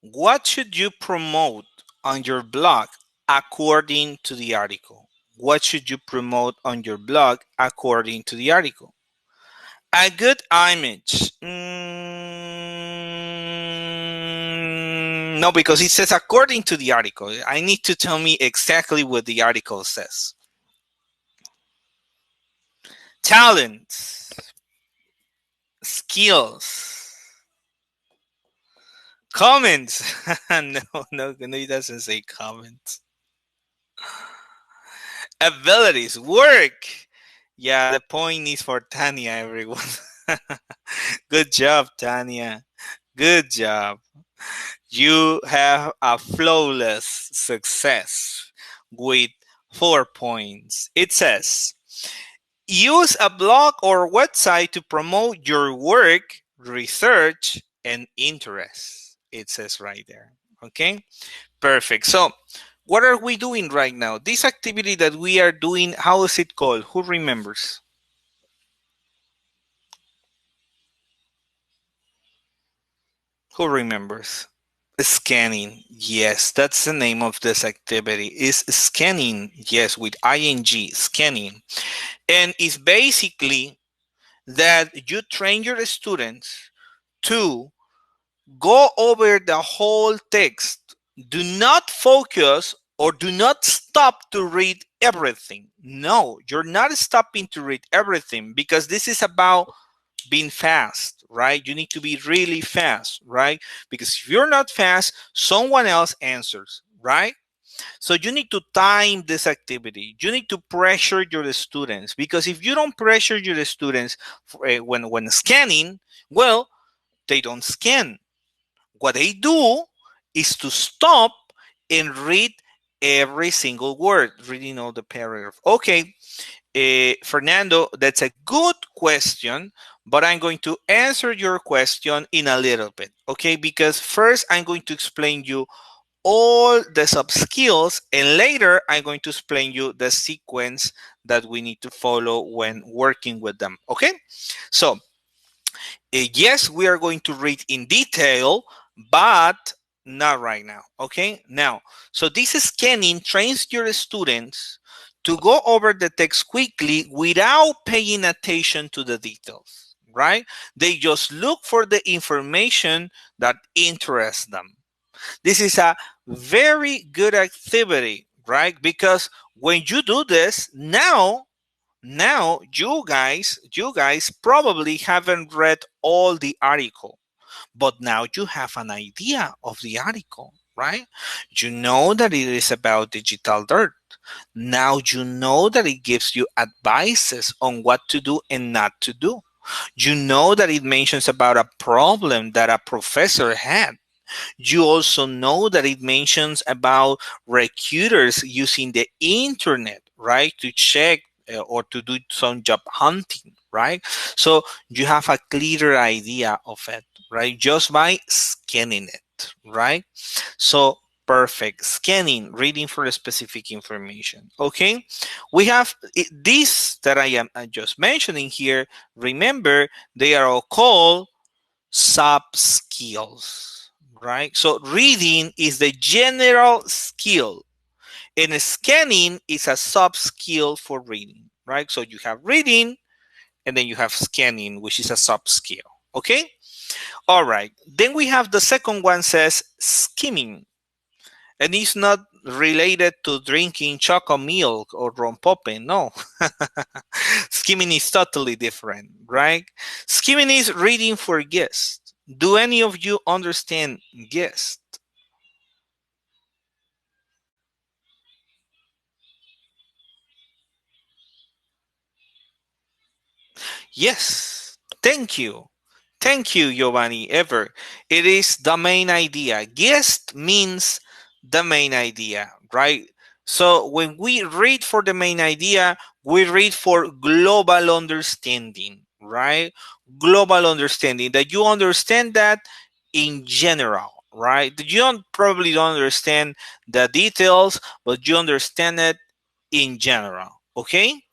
What should you promote on your blog according to the article? What should you promote on your blog according to the article? A good image. No, because it says according to the article. I need to tell me exactly what the article says. Talents, skills, comments. No, no, no, it doesn't say comments. Abilities, work. Yeah, the point is for Tanya, everyone. Good job, Tanya. Good job. You have a flawless success with 4 points. It says, use a blog or website to promote your work, research, and interests. It says right there. Okay, perfect. So, what are we doing right now? This activity that we are doing, how is it called? Who remembers? Who remembers? Scanning. Yes, that's the name of this activity. Is scanning. Yes, with ing, scanning. And it's basically that you train your students to go over the whole text. Do not focus or do not stop to read everything. No, you're not stopping to read everything because this is about being fast, right? You need to be really fast, right? Because if you're not fast, someone else answers, right? So you need to time this activity. You need to pressure your students because if you don't pressure your students when scanning, well, they don't scan. What they do is to stop and read every single word, reading all the paragraph. Okay, Fernando, that's a good question, but I'm going to answer your question in a little bit, okay? Because first I'm going to explain you all the sub skills, and later I'm going to explain you the sequence that we need to follow when working with them, okay? So yes, we are going to read in detail, but not right now. Okay. Now, so this scanning trains your students to go over the text quickly without paying attention to the details, right? They just look for the information that interests them. This is a very good activity, right? Because when you do this, now you guys probably haven't read all the article, but now you have an idea of the article, right? You know that it is about digital dirt. Now you know that it gives you advices on what to do and not to do. You know that it mentions about a problem that a professor had. You also know that it mentions about recruiters using the internet, right, to check or to do some job hunting, right? So you have a clearer idea of it, right, just by scanning it, right? So perfect. Scanning, reading for a specific information. Okay, we have these that I am just mentioning here. Remember, they are all called sub skills, right? So reading is the general skill, and scanning is a sub skill for reading, right? So you have reading, and then you have scanning, which is a sub skill. Okay. All right. Then we have the second one says skimming, and it's not related to drinking chocolate milk or rompope. No. Skimming is totally different, right? Skimming is reading for guests. Do any of you understand guest? Yes. Thank you. Thank you, Giovanni. Ever. It is the main idea. Guest means the main idea, right? So when we read for the main idea, we read for global understanding, right? Global understanding, that you understand that in general, right? That you don't understand the details, but you understand it in general. Okay?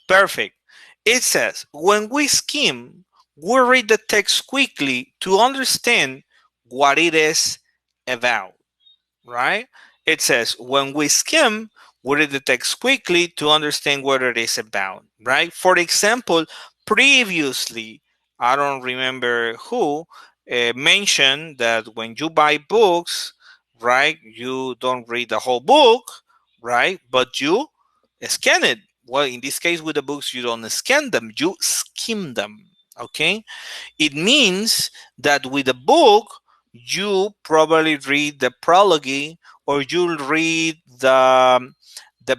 Perfect. It says, when we skim, we read the text quickly to understand what it is about, right? It says, when we skim, we read the text quickly to understand what it is about, right? For example, previously, I don't remember who mentioned that when you buy books, right, you don't read the whole book, right, but you scan it. Well, in this case, with the books, you don't scan them, you skim them. Okay, it means that with a book, you probably read the prologue, or you'll read the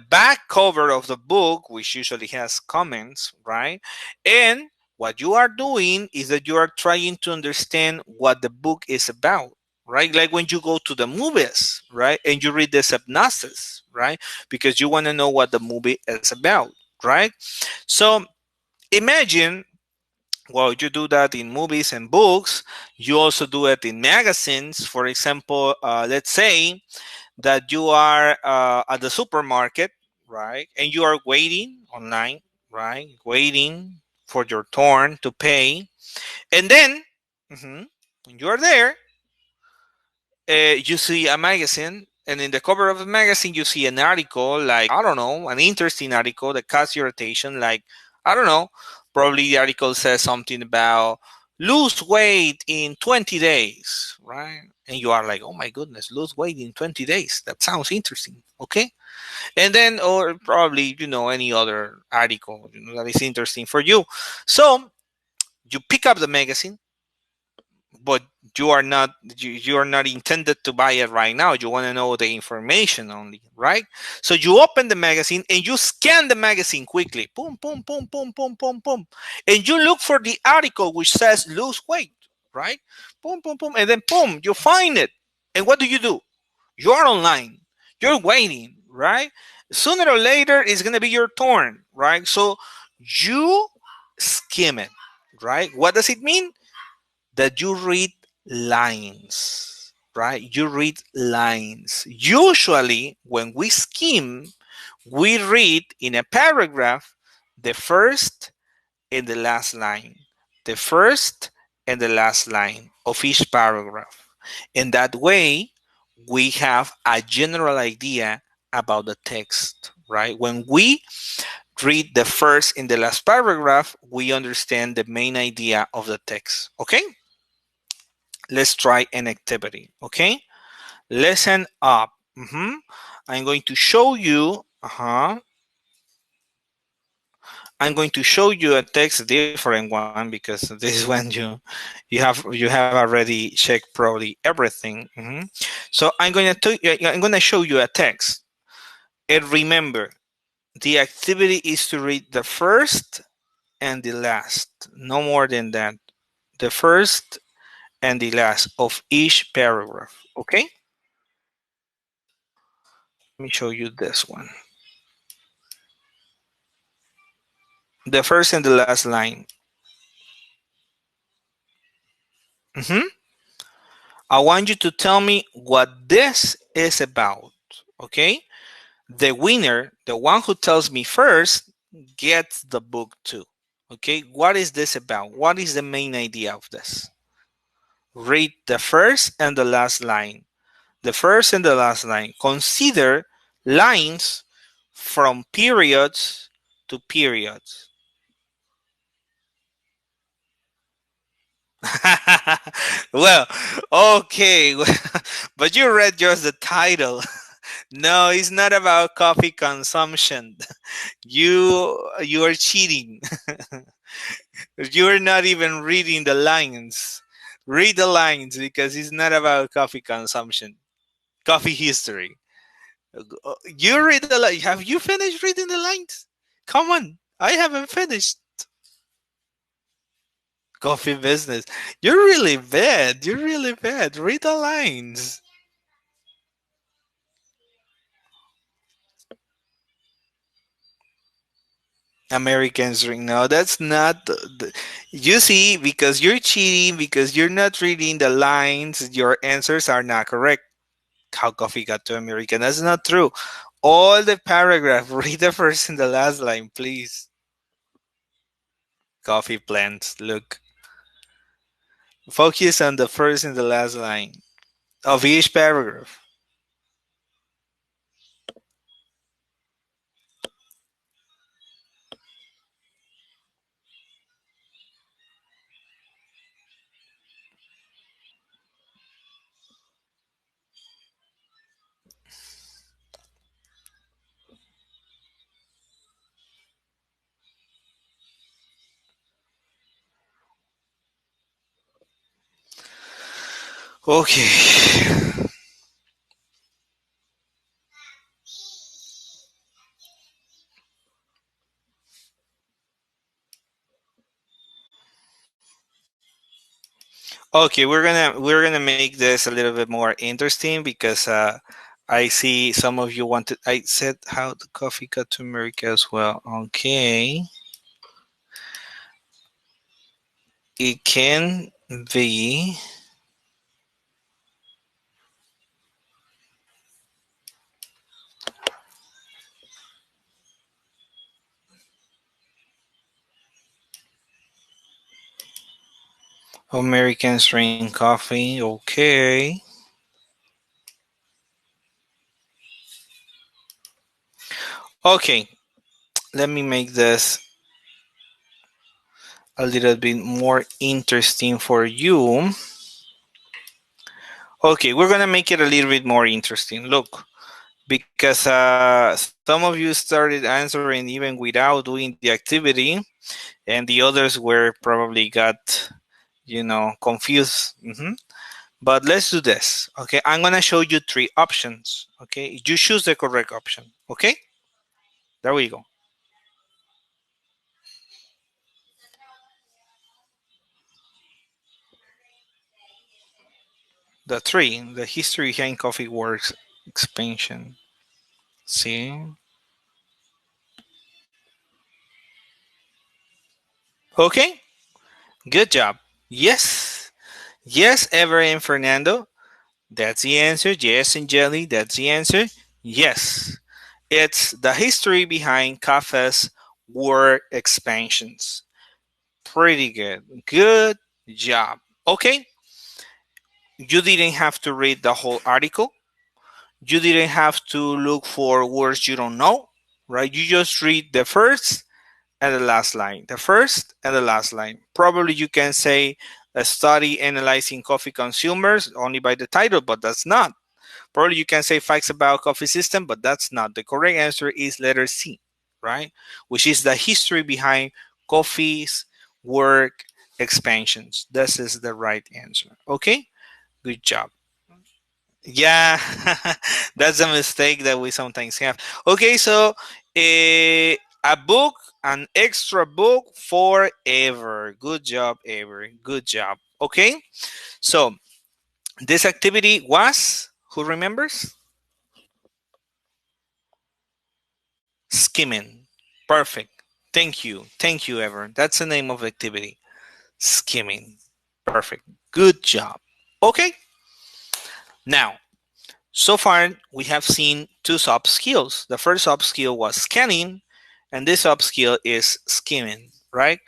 back cover of the book, which usually has comments, right? And what you are doing is that you are trying to understand what the book is about, right? Like when you go to the movies, right? And you read the synopsis, right? Because you want to know what the movie is about, right? So imagine, well, you do that in movies and books. You also do it in magazines. For example, let's say that you are at the supermarket, right? And you are waiting online, right? Waiting for your turn to pay. And then, when you are there, you see a magazine, and in the cover of the magazine you see an article, like, I don't know, an interesting article that catches your attention, like, I don't know, probably the article says something about lose weight in 20 days, right? And you are like, oh my goodness, lose weight in 20 days, that sounds interesting. Okay. And then, or probably, any other article, that is interesting for you. So you pick up the magazine, but you are not intended to buy it right now. You want to know the information only, right? So you open the magazine and you scan the magazine quickly, boom, boom, boom, boom, boom, boom, boom, and you look for the article which says lose weight, right? Boom, boom, boom, and then boom, you find it. And what do? You are online, you're waiting, right? Sooner or later it's going to be your turn, right? So you skim it, right? What does it mean? That you read lines, right? You read lines. Usually, when we skim, we read in a paragraph the first and the last line, the first and the last line of each paragraph. And that way, we have a general idea about the text, right? When we read the first and the last paragraph, we understand the main idea of the text. Okay? Let's try an activity. Okay, listen up. I'm going to show you. I'm going to show you a text, different one, because this is when you have already checked probably everything. So I'm going to show you a text. And remember, the activity is to read the first and the last, no more than that. The first and the last of each paragraph. Okay. Let me show you this one. The first and the last line. hmm I want you to tell me what this is about. Okay? The winner, the one who tells me first, gets the book too. Okay? What is this about? What is the main idea of this? Read the first and the last line. The first and the last line. Consider lines from periods to periods. Well, okay, but you read just the title. No, it's not about coffee consumption. You are cheating. You are not even reading the lines. Read the lines because it's not about coffee consumption. Coffee history. You read the line. Have you finished reading the lines? Come on, I haven't finished. Coffee business. You're really bad. You're really bad. Read the lines. Americans drink. No, that's not. You see, because you're cheating, because you're not reading the lines, your answers are not correct. How coffee got to American? That's not true. All the paragraph. Read the first and the last line, please. Coffee plants. Look. Focus on the first and the last line of each paragraph. Okay. Okay, we're gonna make this a little bit more interesting because I see some of you wanted. I said how the coffee got to America as well. Okay, it can be Americans drink coffee. Okay, okay. Let me make this a little bit more interesting for you. Okay, we're gonna make it a little bit more interesting. Look, because some of you started answering even without doing the activity, and the others were probably got confused. But let's do this. Okay, I'm gonna show you three options. Okay, you choose the correct option. Okay, there we go. The three, the history behind coffee works expansion. See. Okay, good job. Yes, yes, Ever and Fernando. That's the answer. Yes, and Jelly. That's the answer. Yes. It's the history behind cafes word expansions. Pretty good. Good job. Okay. You didn't have to read the whole article. You didn't have to look for words you don't know, right? You just read the first and the last line. The first and the last line. Probably you can say a study analyzing coffee consumers only by the title, but that's not. Probably you can say facts about coffee system, but that's not. The correct answer is letter C, right? Which is the history behind coffee's work expansions. This is the right answer. Okay, good job. Yeah, that's a mistake that we sometimes have. Okay, so a book, an extra book forever. Good job, Ever. Good job. Okay, so this activity was, who remembers? Skimming. Perfect. Thank you. Thank you, Ever. That's the name of the activity. Skimming. Perfect. Good job. Okay. Now, so far we have seen two soft skills. The first soft skill was scanning, and this soft skill is skimming, right?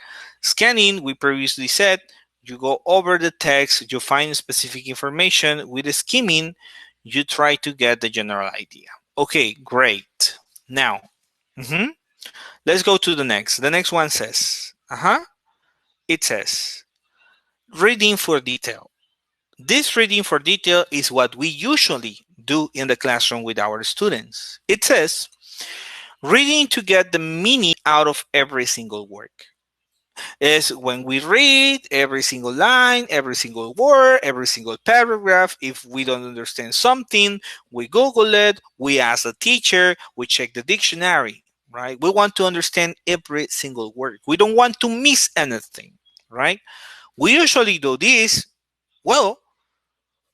Scanning, we previously said, you go over the text, you find specific information. With the skimming, you try to get the general idea. Okay, great. Now, mhm, let's go to the next. The next one says, it says, reading for detail. This reading for detail is what we usually do in the classroom with our students. It says, reading to get the meaning out of every single word. Is when we read every single line, every single word, every single paragraph. If we don't understand something, we Google it, we ask the teacher, we check the dictionary, right? We want to understand every single word. We don't want to miss anything, right? We usually do this, well,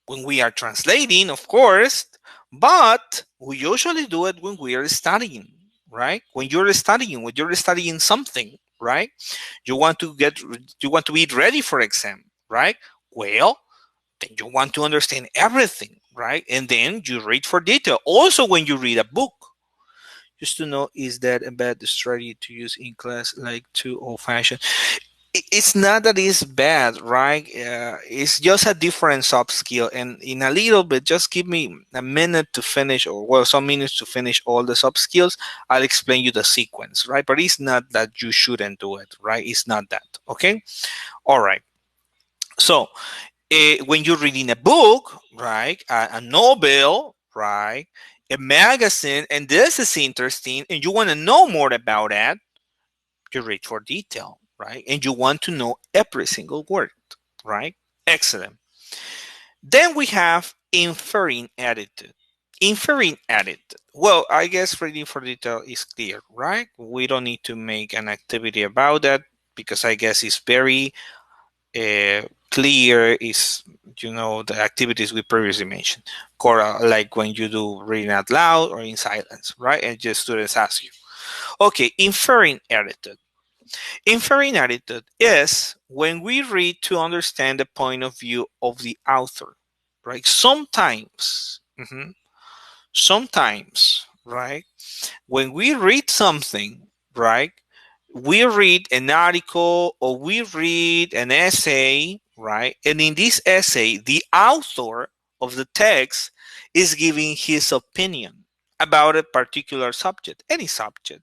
when we are translating, of course, but we usually do it when we are studying, right? When you're studying something, right? You want to get, you want to be ready for exam, right? Well, then you want to understand everything, right? And then you read for detail. Also, when you read a book, just to know, is that a bad strategy to use in class, like too old fashioned? It's not that it's bad, right? It's just a different soft skill. And in a little bit, just give me a minute to finish, or well, some minutes to finish all the soft skills. I'll explain you the sequence, right? But it's not that you shouldn't do it, right? It's not that. Okay. All right. So when you're reading a book, right, a novel, right, a magazine, and this is interesting, and you want to know more about that, you read for detail, right? And you want to know every single word, right? Excellent. Then we have inferring attitude. Inferring attitude. Well, I guess reading for detail is clear, right? We don't need to make an activity about that because I guess it's very clear. Is the activities we previously mentioned, Cora, like when you do reading out loud or in silence, right? And just students ask you. Okay, inferring attitude. Inferring attitude is when we read to understand the point of view of the author, right? Sometimes, right? When we read something, right? We read an article or we read an essay, right? And in this essay, the author of the text is giving his opinion about a particular subject, any subject.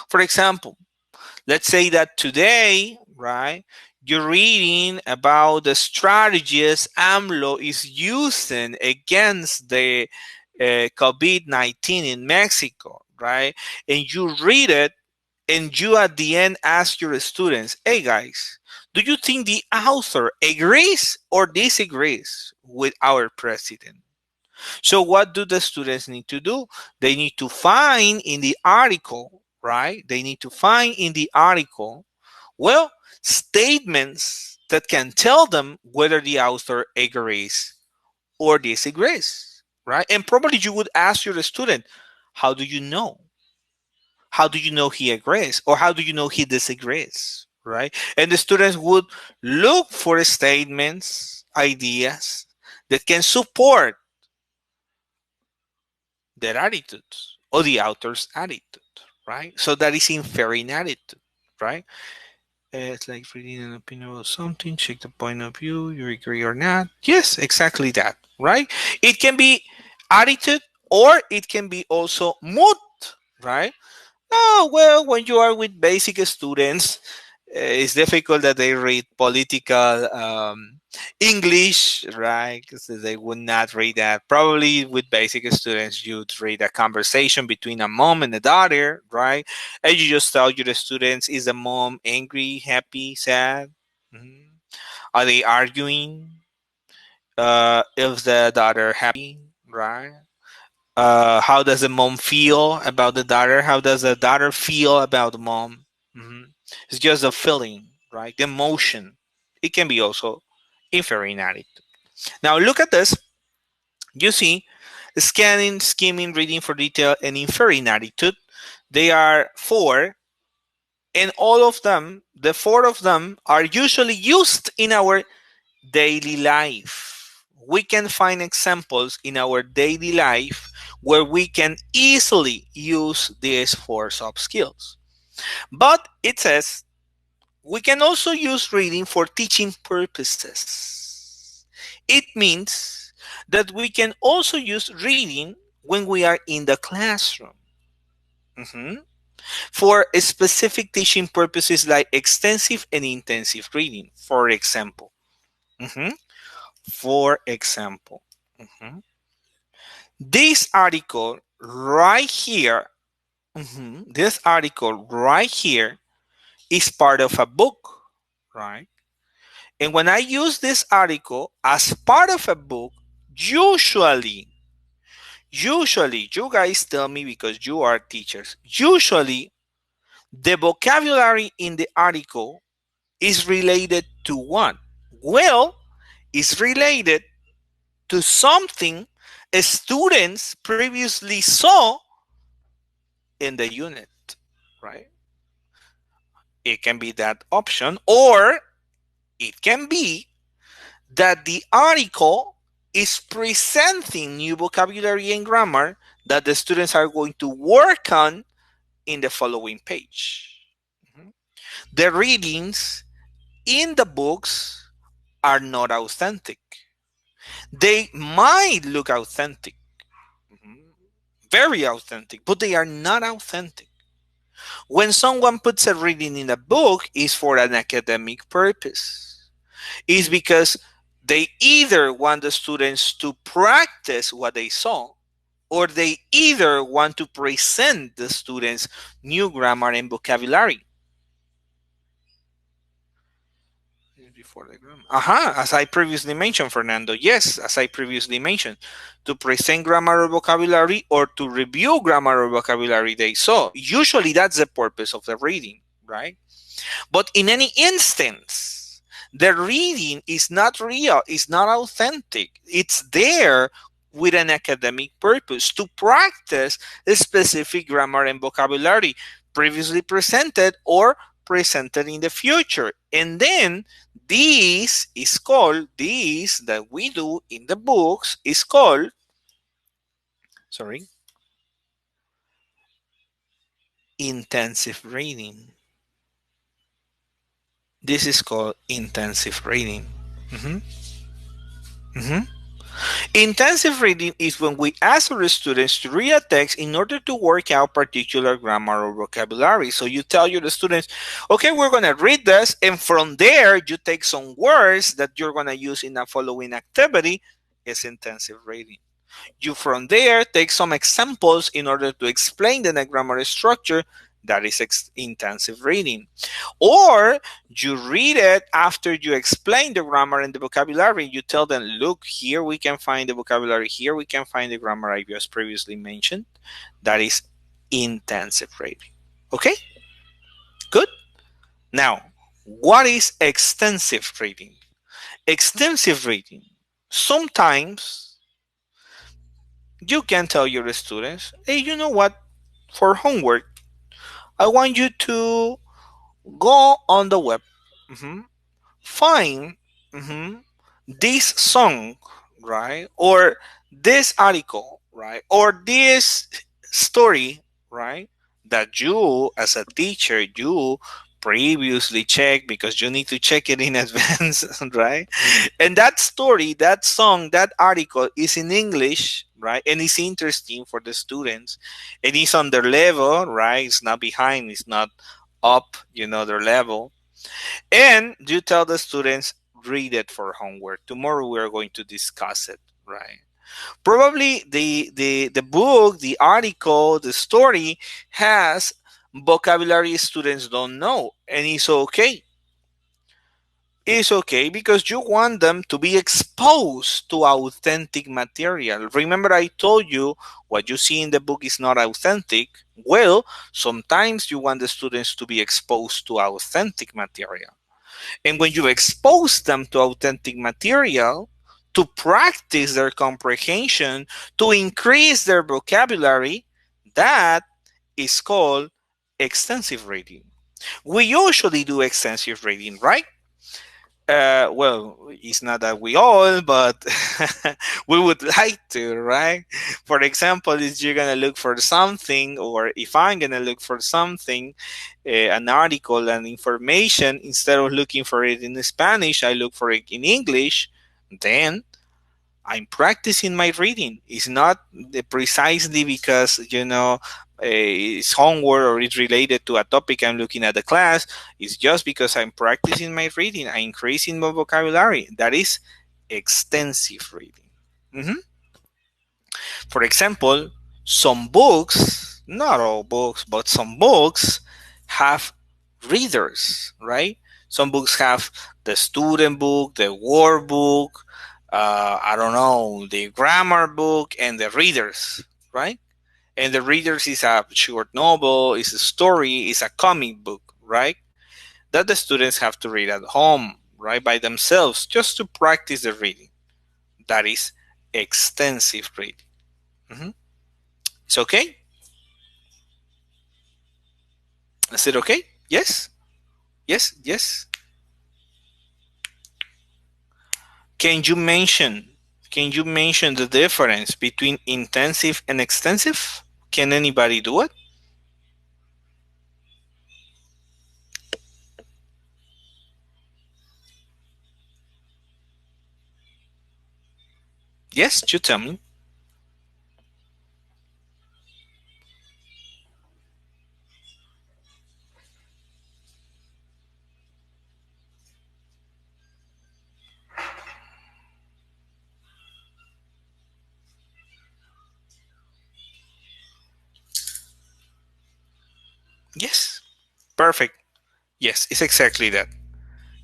For example, let's say that today, right, you're reading about the strategies AMLO is using against the COVID-19 in Mexico, right? And you read it, and you at the end ask your students, hey guys, do you think the author agrees or disagrees with our president? So what do the students need to do? They need to find in the article, right? They need to find in the article, well, statements that can tell them whether the author agrees or disagrees, right? And probably you would ask your student, how do you know? How do you know he agrees? Or how do you know he disagrees, right? And the students would look for statements, ideas that can support their attitudes or the author's attitude, right? So that is inferring attitude, right? It's like reading an opinion about something, check the point of view, you agree or not. Yes, exactly that, right? It can be attitude or it can be also mood, right? Oh, well, when you are with basic students, it's difficult that they read political English, right? Because they would not read that. Probably with basic students, you'd read a conversation between a mom and a daughter, right? And you just tell your students, is the mom angry, happy, sad? Mhm. Are they arguing? Is the daughter happy, right? How does the mom feel about the daughter? How does the daughter feel about the mom? Mhm. It's just a feeling, right? The emotion. It can be also inferring attitude. Now look at this. You see, scanning, skimming, reading for detail, and inferring attitude. They are four, and all of them, the four of them, are usually used in our daily life. We can find examples in our daily life where we can easily use these four soft skills. But it says we can also use reading for teaching purposes. It means that we can also use reading when we are in the classroom. Mhm. For specific teaching purposes like extensive and intensive reading, for example. Mhm. For example, mhm, this article right here, this article right here is part of a book, right? And when I use this article as part of a book, usually, you guys tell me because you are teachers, usually the vocabulary in the article is related to what? Well, it's related to something students previously saw in the unit, right? It can be that option, or it can be that the article is presenting new vocabulary and grammar that the students are going to work on in the following page. Mhm. The readings in the books are not authentic. They might look authentic, mhm, very authentic, but they are not authentic. When someone puts a reading in a book, is for an academic purpose. Is because they either want the students to practice what they saw, or they either want to present the students new grammar and vocabulary. Before the grammar. As I previously mentioned, Fernando. Yes, as I previously mentioned, to present grammar or vocabulary or to review grammar or vocabulary they saw. Usually that's the purpose of the reading, right? But in any instance, the reading is not real, it's not authentic. It's there with an academic purpose to practice a specific grammar and vocabulary previously presented or presented in the future. And then this that we do in the books is called, sorry, intensive reading. This is called intensive reading. Mhm, mhm. Intensive reading is when we ask our students to read a text in order to work out particular grammar or vocabulary. So you tell your students, okay, we're going to read this, and from there you take some words that you're going to use in the following activity. It's intensive reading. You from there take some examples in order to explain the grammar structure. That is intensive reading. Or you read it after you explain the grammar and the vocabulary. You tell them, look, here we can find the vocabulary, here we can find the grammar I just previously mentioned. That is intensive reading. Okay, good. Now, what is extensive reading? Extensive reading. Sometimes you can tell your students, hey, you know what? For homework, I want you to go on the web, mhm, find, mhm, this song, right? Or this article, right? Or this story, right? That you, as a teacher, you previously checked because you need to check it in advance, right? And that story, that song, that article is in English, right? And it's interesting for the students. And it's on their level, right? It's not behind, it's not up, their level. And you tell the students, read it for homework. Tomorrow we are going to discuss it, right? Probably the book, the article, the story has vocabulary students don't know. And it's okay. It's okay because you want them to be exposed to authentic material. Remember, I told you what you see in the book is not authentic. Well, sometimes you want the students to be exposed to authentic material. And when you expose them to authentic material, to practice their comprehension, to increase their vocabulary, that is called extensive reading. We usually do extensive reading, right? Well, it's not that we all, but we would like to, right? For example, if you're gonna look for something, or if I'm gonna look for something, an article and information, instead of looking for it in Spanish, I look for it in English. Then I'm practicing my reading. It's not precisely because it's homework or it's related to a topic I'm looking at the class. It's just because I'm practicing my reading. I'm increasing my vocabulary. That is extensive reading. Mhm. For example, some books, not all books, but some books have readers, right? Some books have the student book, the workbook, I don't know, the grammar book, and the readers, right? And the readers is a short novel, is a story, is a comic book, right? That the students have to read at home, right, by themselves, just to practice the reading. That is extensive reading. Mhm. It's okay? Is it okay? Yes? Yes? Yes? Can you mention can you mention the difference between intensive and extensive? Can anybody do it? Yes, you tell me. Yes. Perfect. Yes, it's exactly that.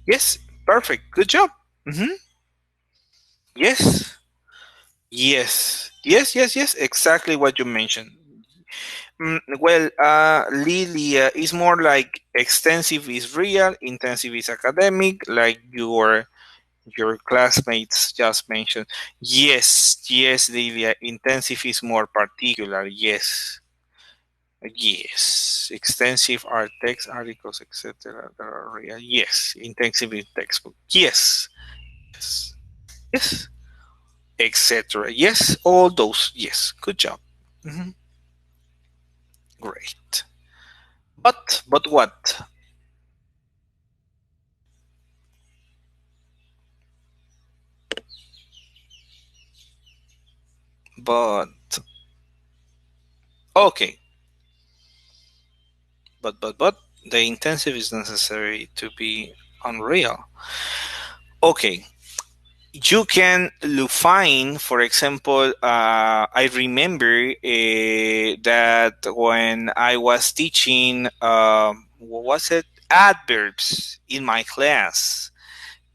Yes, Perfect. Good job. Mm-hmm. Yes. Yes. Yes, yes, yes. Exactly what you mentioned. Well, Lilia is more like extensive is real, intensive is academic, like your classmates just mentioned. Yes, yes, Lilia. Intensive is more particular. Yes. Yes, extensive are text articles, etc. Yes, intensive in textbook. Yes, yes, yes, etc. Yes, all those. Yes, good job. Mhm. Great. But what? But okay. But the intensive is necessary to be unreal. Okay, you can look fine. For example, I remember that when I was teaching, what was it? Adverbs in my class.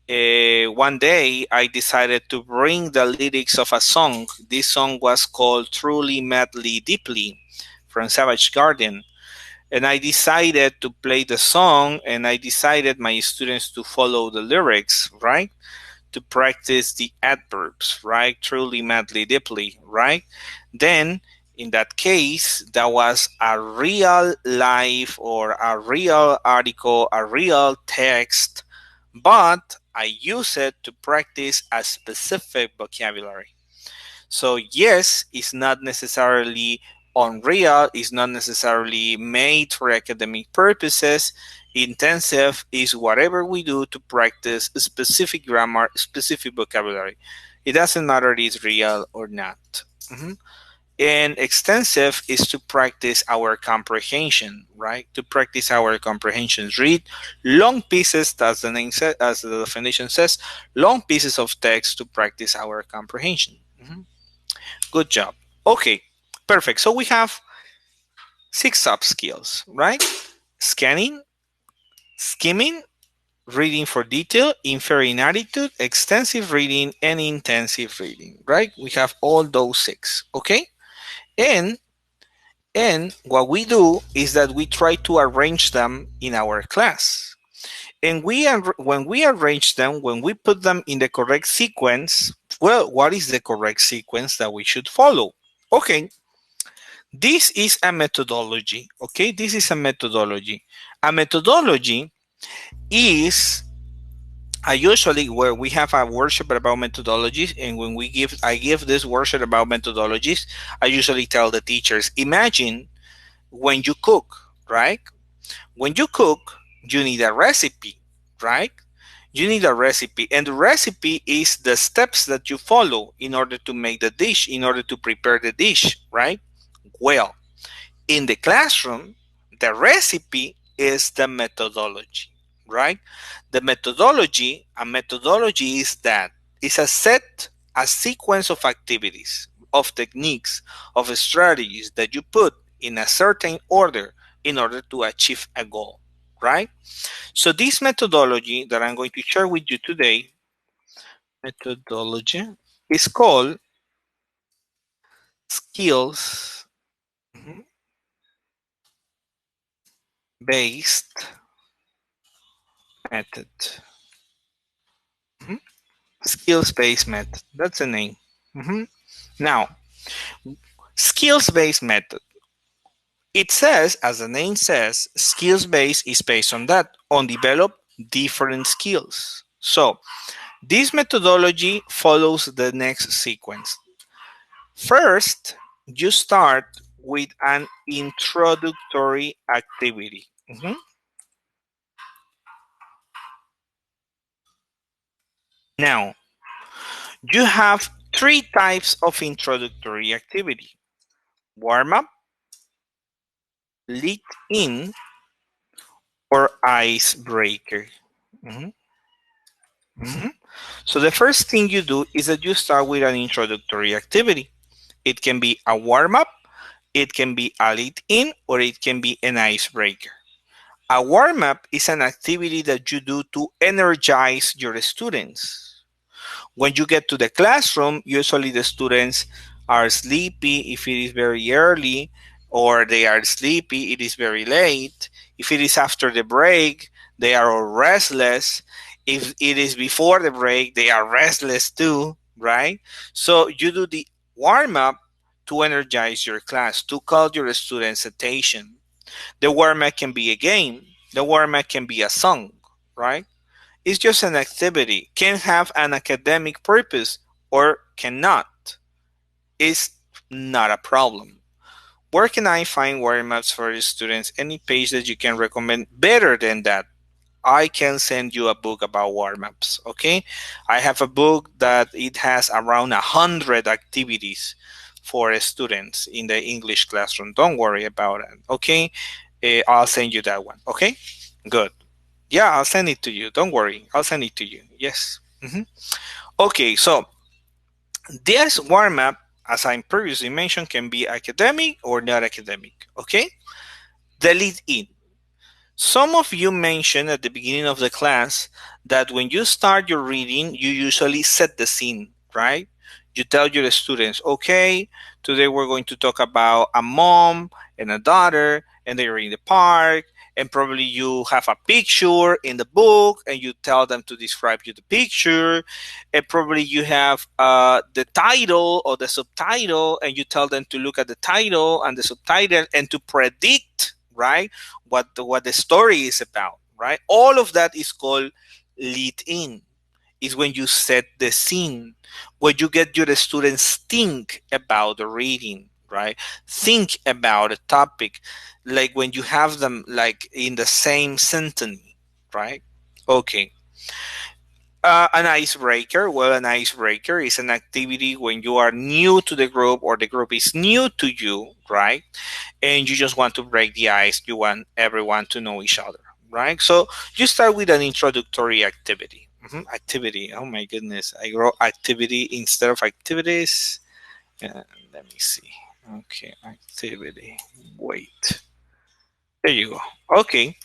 One day I decided to bring the lyrics of a song. This song was called Truly, Madly, Deeply from Savage Garden. And I decided to play the song, and I decided my students to follow the lyrics, right? To practice the adverbs, right? Truly, madly, deeply, right? Then, in that case, that was a real life or a real article, a real text, but I use it to practice a specific vocabulary. So yes, it's not necessarily unreal, it's not necessarily made for academic purposes. Intensive is whatever we do to practice specific grammar, specific vocabulary. It doesn't matter if it's real or not. Mhm. And extensive is to practice our comprehension, right? To practice our comprehension. Read long pieces, as the name says, as the definition says, long pieces of text to practice our comprehension. Mhm. Good job. Okay, perfect. So we have 6 sub skills, right? Scanning, skimming, reading for detail, inferring attitude, extensive reading, and intensive reading, right? We have all those 6, okay? And what we do is that we try to arrange them in our class. And when we arrange them, when we put them in the correct sequence, well, what is the correct sequence that we should follow? Okay, this is a methodology. Okay, this is a methodology. A methodology is usually where we have a workshop about methodologies, and when I give this workshop about methodologies, I usually tell the teachers, imagine when you cook, right? When you cook, you need a recipe, right? You need a recipe, and the recipe is the steps that you follow in order to make the dish, in order to prepare the dish, right? Well, in the classroom, the recipe is the methodology, right? A methodology is that it's a set, a sequence of activities, of techniques, of strategies that you put in a certain order in order to achieve a goal, right? So this methodology that I'm going to share with you today, methodology, is called skills based method. Mhm. Skills-based method. That's the name. Mhm. Now, skills-based method. It says, as the name says, skills-based is based on that, on develop different skills. So, this methodology follows the next sequence. First, you start with an introductory activity. Mhm. Now, you have 3 types of introductory activity: warm up, lead in, or icebreaker. Mhm, mhm. So the first thing you do is that you start with an introductory activity. It can be a warm up, it can be a lead in, or it can be an icebreaker. A warm-up is an activity that you do to energize your students. When you get to the classroom, usually the students are sleepy if it is very early, or they are sleepy, it is very late. If it is after the break, they are all restless. If it is before the break, they are restless too, right? So you do the warm up to energize your class, to call your students' attention. The warm up can be a game, the warm up can be a song, right? It's just an activity, can have an academic purpose or cannot. It's not a problem. Where can I find warm-ups for students? Any page that you can recommend better than that? I can send you a book about warm-ups, okay? I have a book that it has around 100 activities for students in the English classroom. Don't worry about it, okay? I'll send you that one, okay? Good. Yeah, I'll send it to you. Don't worry. I'll send it to you. Yes. Okay, so this warm up, as I previously mentioned, can be academic or not academic. Okay? The lead in. Some of you mentioned at the beginning of the class that when you start your reading, you usually set the scene, right? You tell your students, okay, today we're going to talk about a mom and a daughter, and they're in the park, and probably you have a picture in the book, and you tell them to describe you the picture, and probably you have the title or the subtitle, and you tell them to look at the title and the subtitle and to predict, right? What the story is about, right? All of that is called lead in. Is when you set the scene, when you get your students think about the reading, right? Think about a topic, like when you have them like in the same sentence, right? Okay. An icebreaker. Well, an icebreaker is an activity when you are new to the group or the group is new to you, right? And you just want to break the ice. You want everyone to know each other, right? So you start with an introductory activity. Activity. Oh my goodness. I wrote activity instead of activities. Let me see. Okay, activity. Wait. There you go. Okay.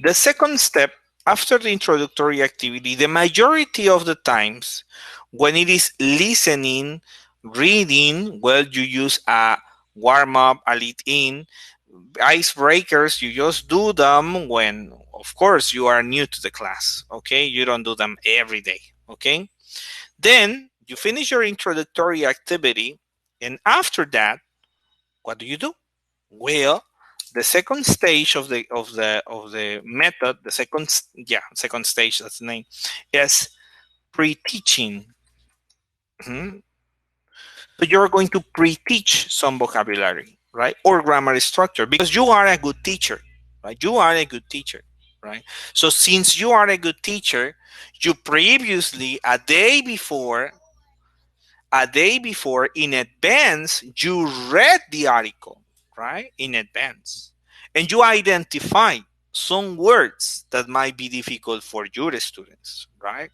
The second step after the introductory activity, the majority of the times when it is listening, reading, well, you use a warm up, a lead in. Icebreakers, you just do them when, of course, you are new to the class. Okay. You don't do them every day. Okay. Then you finish your introductory activity. And after that, what do? Well, the second stage of the method, second stage, that's the name, is pre-teaching. Mhm. So you're going to pre-teach some vocabulary, right, or grammar structure, because you are a good teacher, right? You are a good teacher, right? So since you are a good teacher, you previously a day before in advance, you read the article, right? In advance. And you identify some words that might be difficult for your students, right?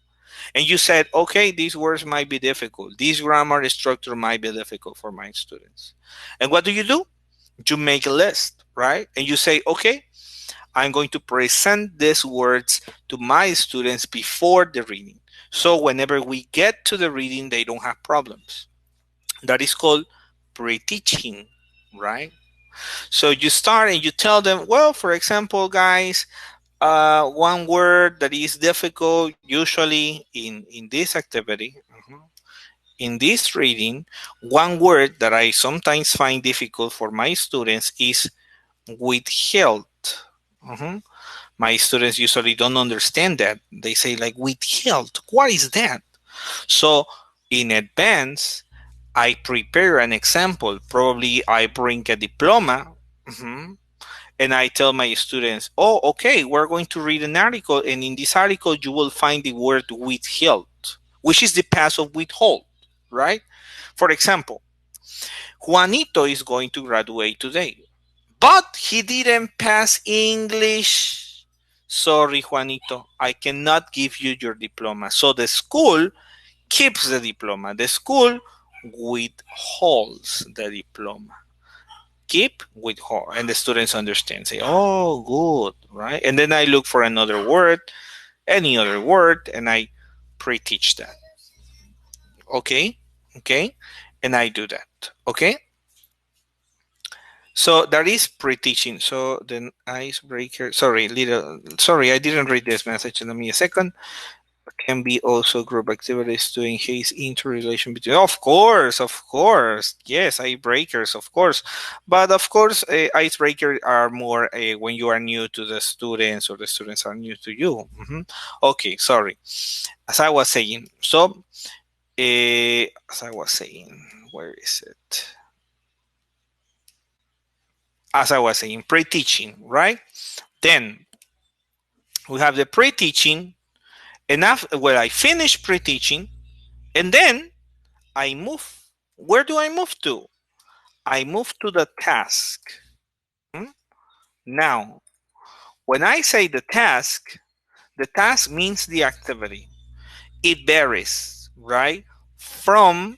And you said, okay, these words might be difficult. This grammar structure might be difficult for my students. And what do? You make a list, right? And you say, okay, I'm going to present these words to my students before the reading. So whenever we get to the reading, they don't have problems. That is called pre-teaching, right? So you start and you tell them, well, for example, guys, one word that is difficult usually in this activity, in this reading, one word that I sometimes find difficult for my students is withheld. Mhm. My students usually don't understand that. They say like withheld. What is that? So in advance, I prepare an example. Probably I bring a diploma, and I tell my students, oh, okay, we're going to read an article. And in this article, you will find the word withheld, which is the past of withhold, right? For example, Juanito is going to graduate today, but he didn't pass English. Sorry, Juanito, I cannot give you your diploma. So the school keeps the diploma. The school withholds the diploma. keep with her, and the students understand. Say, oh, good, right? And then I look for another word, any other word, and I pre-teach that. Okay, okay, and I do that. Okay, so that is pre-teaching. So then icebreaker. Sorry, little. Sorry, I didn't read this message. Let me a second. Can be also group activities to enhance interrelation between. Of course, yes, icebreakers, of course, but of course, icebreakers are more when you are new to the students or the students are new to you. Okay, sorry. As I was saying, so as I was saying, where is it? As I was saying, pre-teaching, right? Then we have the pre-teaching, and after when I finish pre-teaching, and then I move. Where do I move to? I move to the task. Hmm? Now, when I say the task means the activity. It varies, right? From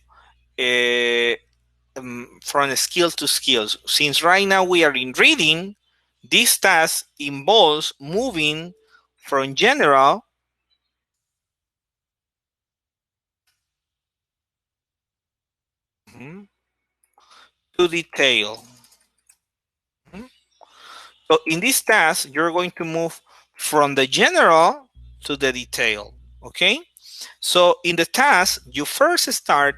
from skill to skills. Since right now we are in reading, this task involves moving from general to detail. So in this task, you're going to move from the general to the detail. Okay? So in the task, you first start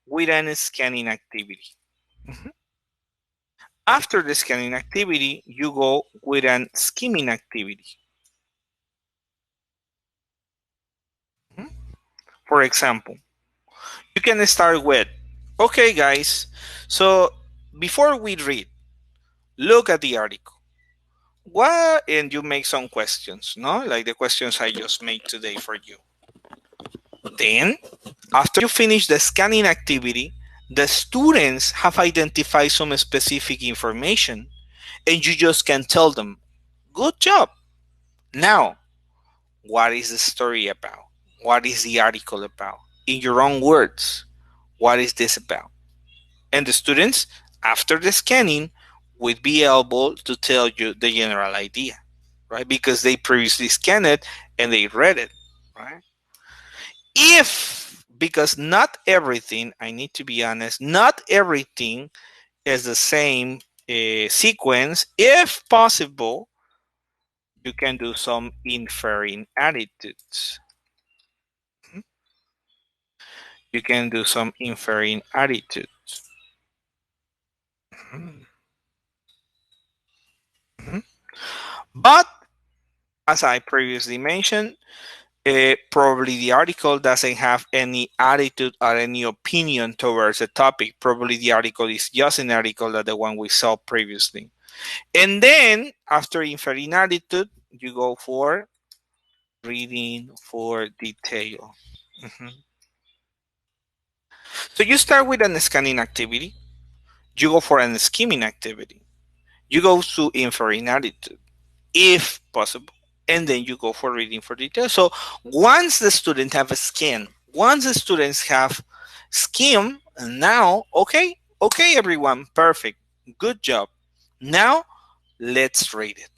with an scanning activity. Mhm. After the scanning activity, you go with an skimming activity. Mhm. For example, you can start with, okay, guys, so before we read, look at the article. What? And you make some questions, no? Like the questions I just made today for you. Then, after you finish the scanning activity, the students have identified some specific information, and you just can tell them, good job. Now, what is the story about? What is the article about? In your own words, what is this about? And the students, after the scanning, would be able to tell you the general idea, right? Because they previously scanned it and they read it, right? If, because not everything, I need to be honest, not everything is the same sequence. If possible, you can do some inferring attitudes. You can do some inferring attitudes. But as I previously mentioned, probably the article doesn't have any attitude or any opinion towards the topic. Probably the article is just an article that the one we saw previously. And then after inferring attitude, you go for reading for detail. Mhm. So you start with an scanning activity, you go for an skimming activity, you go to inferring attitude, if possible, and then you go for reading for detail. So once the students have a scan, once the students have skim, now, okay, everyone, perfect, good job. Now let's read it.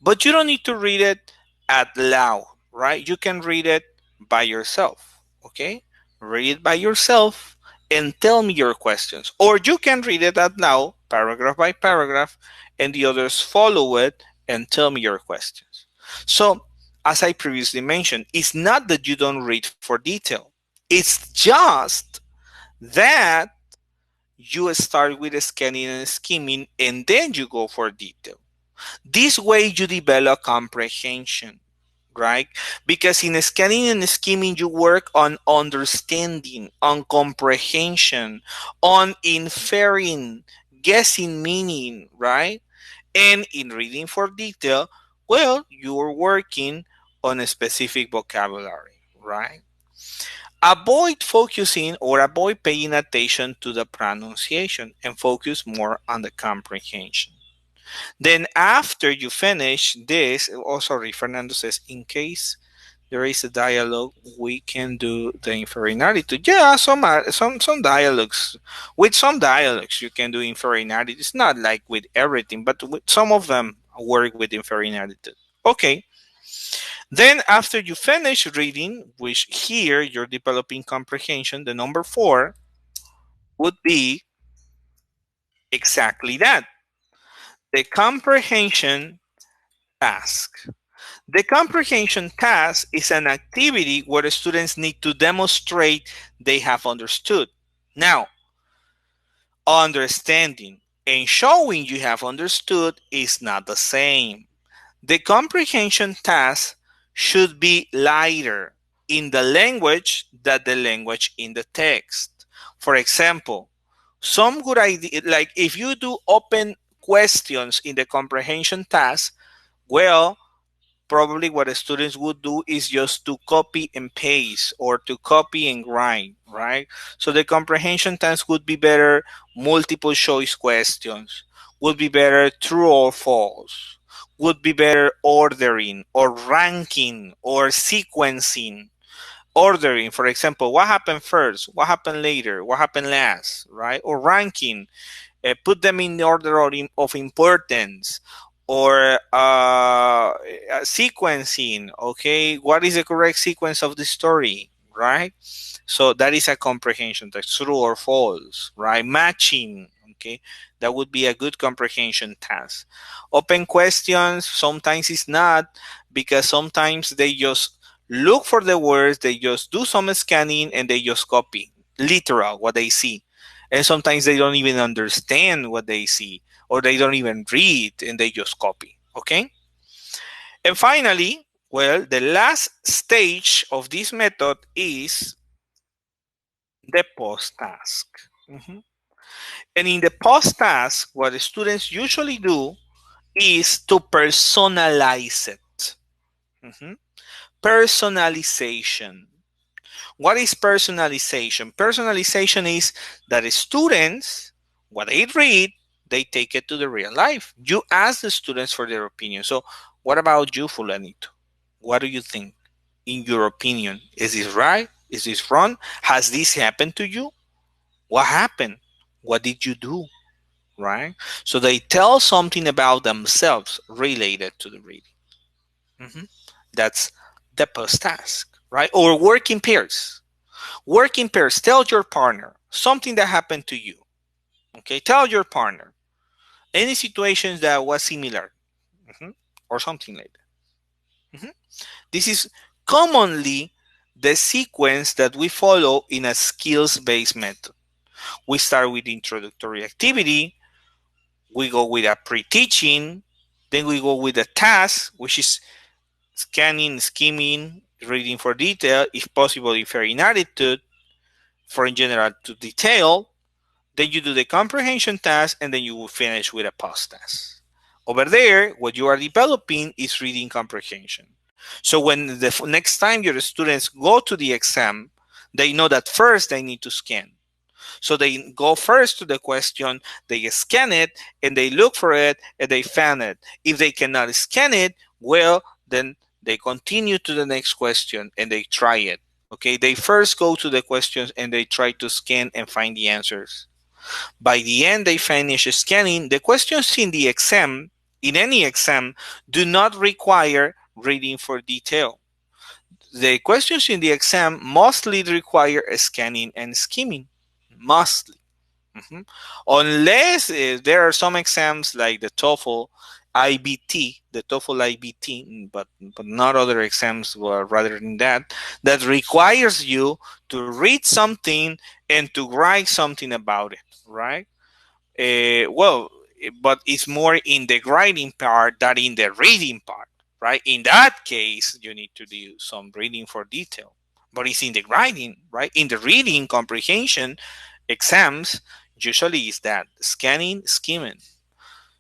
But you don't need to read it out loud, right? You can read it by yourself, okay? Read it by yourself and tell me your questions. Or you can read it out loud, paragraph by paragraph, and the others follow it and tell me your questions. So, as I previously mentioned, it's not that you don't read for detail, it's just that you start with scanning and skimming and then you go for detail. This way you develop comprehension, right? Because in scanning and skimming, you work on understanding, on comprehension, on inferring, guessing meaning, right? And in reading for detail, well, you're working on a specific vocabulary, right? Avoid focusing or avoid paying attention to the pronunciation and focus more on the comprehension. Then after you finish this, oh sorry, Fernando says, in case there is a dialogue, we can do the inferiority. Yeah, some dialogues. With some dialogues, you can do inferiority. It's not like with everything, but with some of them work with inferiority. Okay. Then after you finish reading, which here you're developing comprehension, the number 4 would be exactly that. The comprehension task. The comprehension task is an activity where the students need to demonstrate they have understood. Now, understanding and showing you have understood is not the same. The comprehension task should be lighter in the language than the language in the text. For example, some good idea, like if you do open questions in the comprehension task, well, probably what the students would do is just to copy and paste or to copy and write, right? So the comprehension task would be better multiple choice questions, would be better true or false, would be better ordering or ranking or sequencing. Ordering, for example, what happened first, what happened later, what happened last, right? Or ranking, put them in the order of importance, or sequencing. Okay, what is the correct sequence of the story, right? So that is a comprehension text, true or false, right? Matching. Okay, that would be a good comprehension task. Open questions sometimes it's not, because sometimes they just look for the words, they just do some scanning and they just copy literal what they see, and sometimes they don't even understand what they see, or they don't even read and they just copy. Okay. And finally, well, the last stage of this method is the post task. Mhm. And in the post task, what the students usually do is to personalize it. Mhm. Personalization. What is personalization? Personalization is that students, what they read, they take it to the real life. You ask the students for their opinion. So, what about you, Fulanito? What do you think? In your opinion, is this right? Is this wrong? Has this happened to you? What happened? What did you do? Right? So they tell something about themselves related to the reading. Mhm. That's the post task, right? Or work in pairs. Work in pairs. Tell your partner something that happened to you. Okay, tell your partner any situations that was similar, mhm, or something like that. Mhm. This is commonly the sequence that we follow in a skills-based method. We start with introductory activity, we go with a pre-teaching, then we go with a task, which is scanning, skimming, reading for detail, if possible, inferring attitude, for in general to detail. Then you do the comprehension task, and then you will finish with a post task. Over there, what you are developing is reading comprehension. So when the next time your students go to the exam, they know that first they need to scan. So they go first to the question, they scan it, and they look for it, and they find it. If they cannot scan it, well, then they continue to the next question and they try it. Okay, they first go to the questions and they try to scan and find the answers. By the end, they finish scanning. The questions in the exam, in any exam, do not require reading for detail. The questions in the exam mostly require scanning and skimming. Mostly. Mhm. Unless there are some exams like the TOEFL IBT, the TOEFL IBT, but not other exams rather than that, that requires you to read something and to write something about it, right? Well, but it's more in the writing part than in the reading part, right? In that case, you need to do some reading for detail, but it's in the writing, right? In the reading comprehension exams, usually is that scanning, skimming.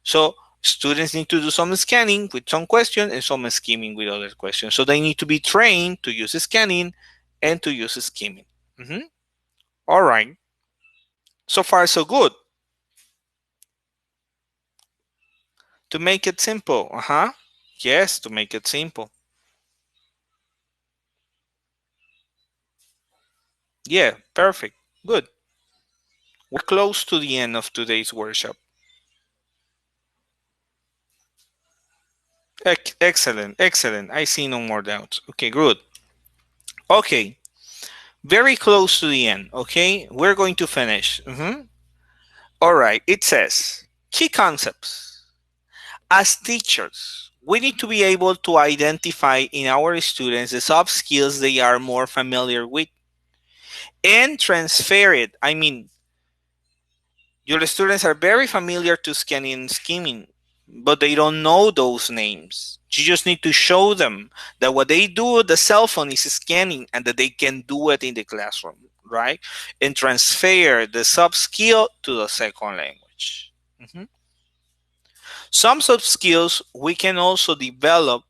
So students need to do some scanning with some questions and some skimming with other questions. So they need to be trained to use scanning and to use skimming. Mhm. All right. So far, so good. To make it simple, yes, to make it simple. Yeah, perfect. Good. We're close to the end of today's workshop. Excellent, excellent. I see no more doubts. Okay, good. Okay, very close to the end. Okay, we're going to finish. All right, it says key concepts. As teachers, we need to be able to identify in our students the soft skills they are more familiar with and transfer it. I mean, your students are very familiar to scanning and skimming, but they don't know those names. You just need to show them that what they do with the cell phone is scanning and that they can do it in the classroom, right? And transfer the sub skill to the second language. Mhm. Some soft skills we can also develop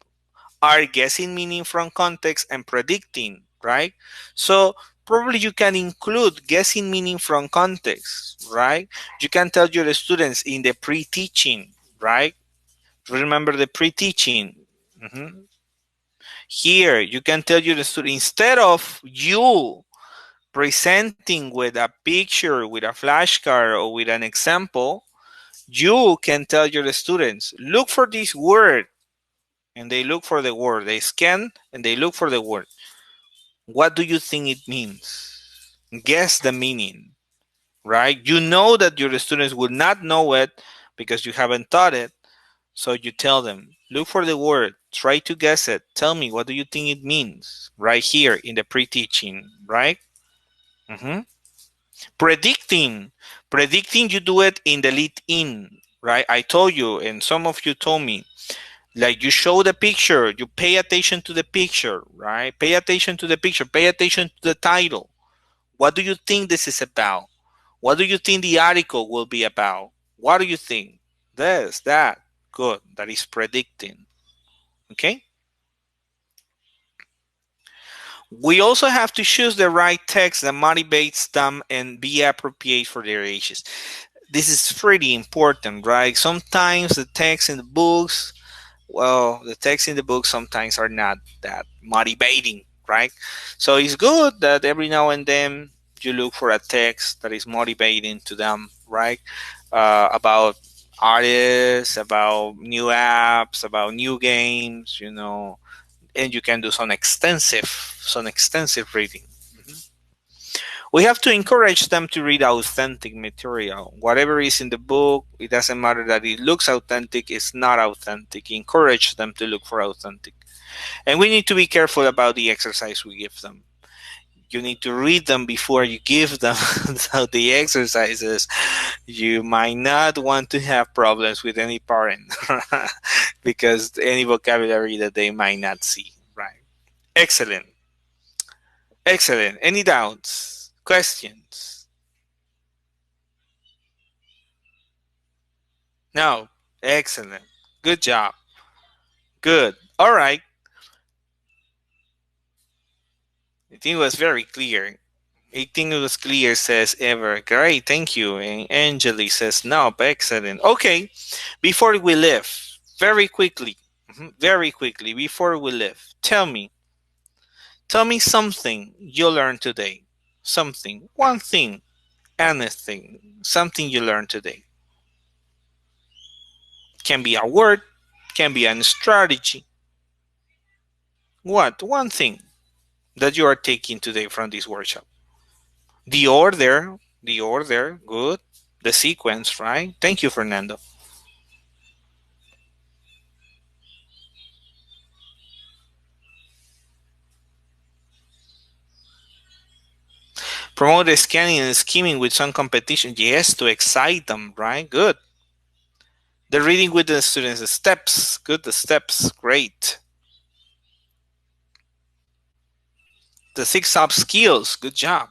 are guessing meaning from context and predicting, right? So probably you can include guessing meaning from context, right? You can tell your students in the pre-teaching, right? Remember the pre-teaching. Mhm. Here, you can tell your student instead of you presenting with a picture, with a flashcard, or with an example, you can tell your students, look for this word, and they look for the word. They scan and they look for the word. What do you think it means? Guess the meaning, right? You know that your students will not know it because you haven't taught it. So you tell them, look for the word, try to guess it. Tell me, what do you think it means? Right here in the pre teaching, right? Mhm. Predicting. Predicting, you do it in the lead in, right? I told you, and some of you told me, like you show the picture, you pay attention to the picture, right? Pay attention to the picture, pay attention to the title. What do you think this is about? What do you think the article will be about? What do you think? This, that. Good. That is predicting. Okay? We also have to choose the right text that motivates them and be appropriate for their ages. This is pretty important, right? Sometimes the text in the books, well, the text in the book sometimes are not that motivating, right? So it's good that every now and then you look for a text that is motivating to them, right? About artists, about new apps, about new games, and you can do some extensive reading. We have to encourage them to read authentic material. Whatever is in the book, it doesn't matter that it looks authentic, it's not authentic. Encourage them to look for authentic. And we need to be careful about the exercise we give them. You need to read them before you give them so the exercises. You might not want to have problems with any parent because any vocabulary that they might not see. Right. Excellent. Excellent. Any doubts? Questions? No. Excellent. Good job. Good. All right. I think it was very clear. I think it was clear, says Ever. Great, thank you. And Angeli says, no, excellent. Okay, before we leave, very quickly, before we leave, tell me something you learned today. Something, one thing, anything, something you learned today. Can be a word, can be a strategy. What? One thing that you are taking today from this workshop. The order, good. The sequence, right? Thank you, Fernando. Promote the scanning and skimming with some competition. Yes, to excite them, right? Good. The reading with the students, the steps. Good, the steps. Great. The 6 up skills. Good job.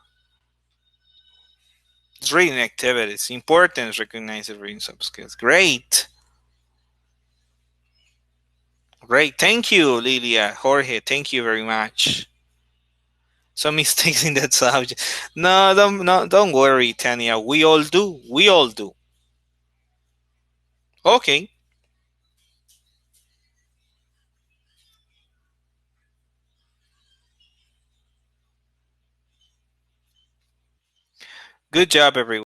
It's reading activities. Important recognize the reading sub skills. Great. Great. Thank you, Lilia. Jorge, thank you very much. Some mistakes in that subject. No, don't worry, Tanya. We all do. We all do. Okay. Good job, everyone.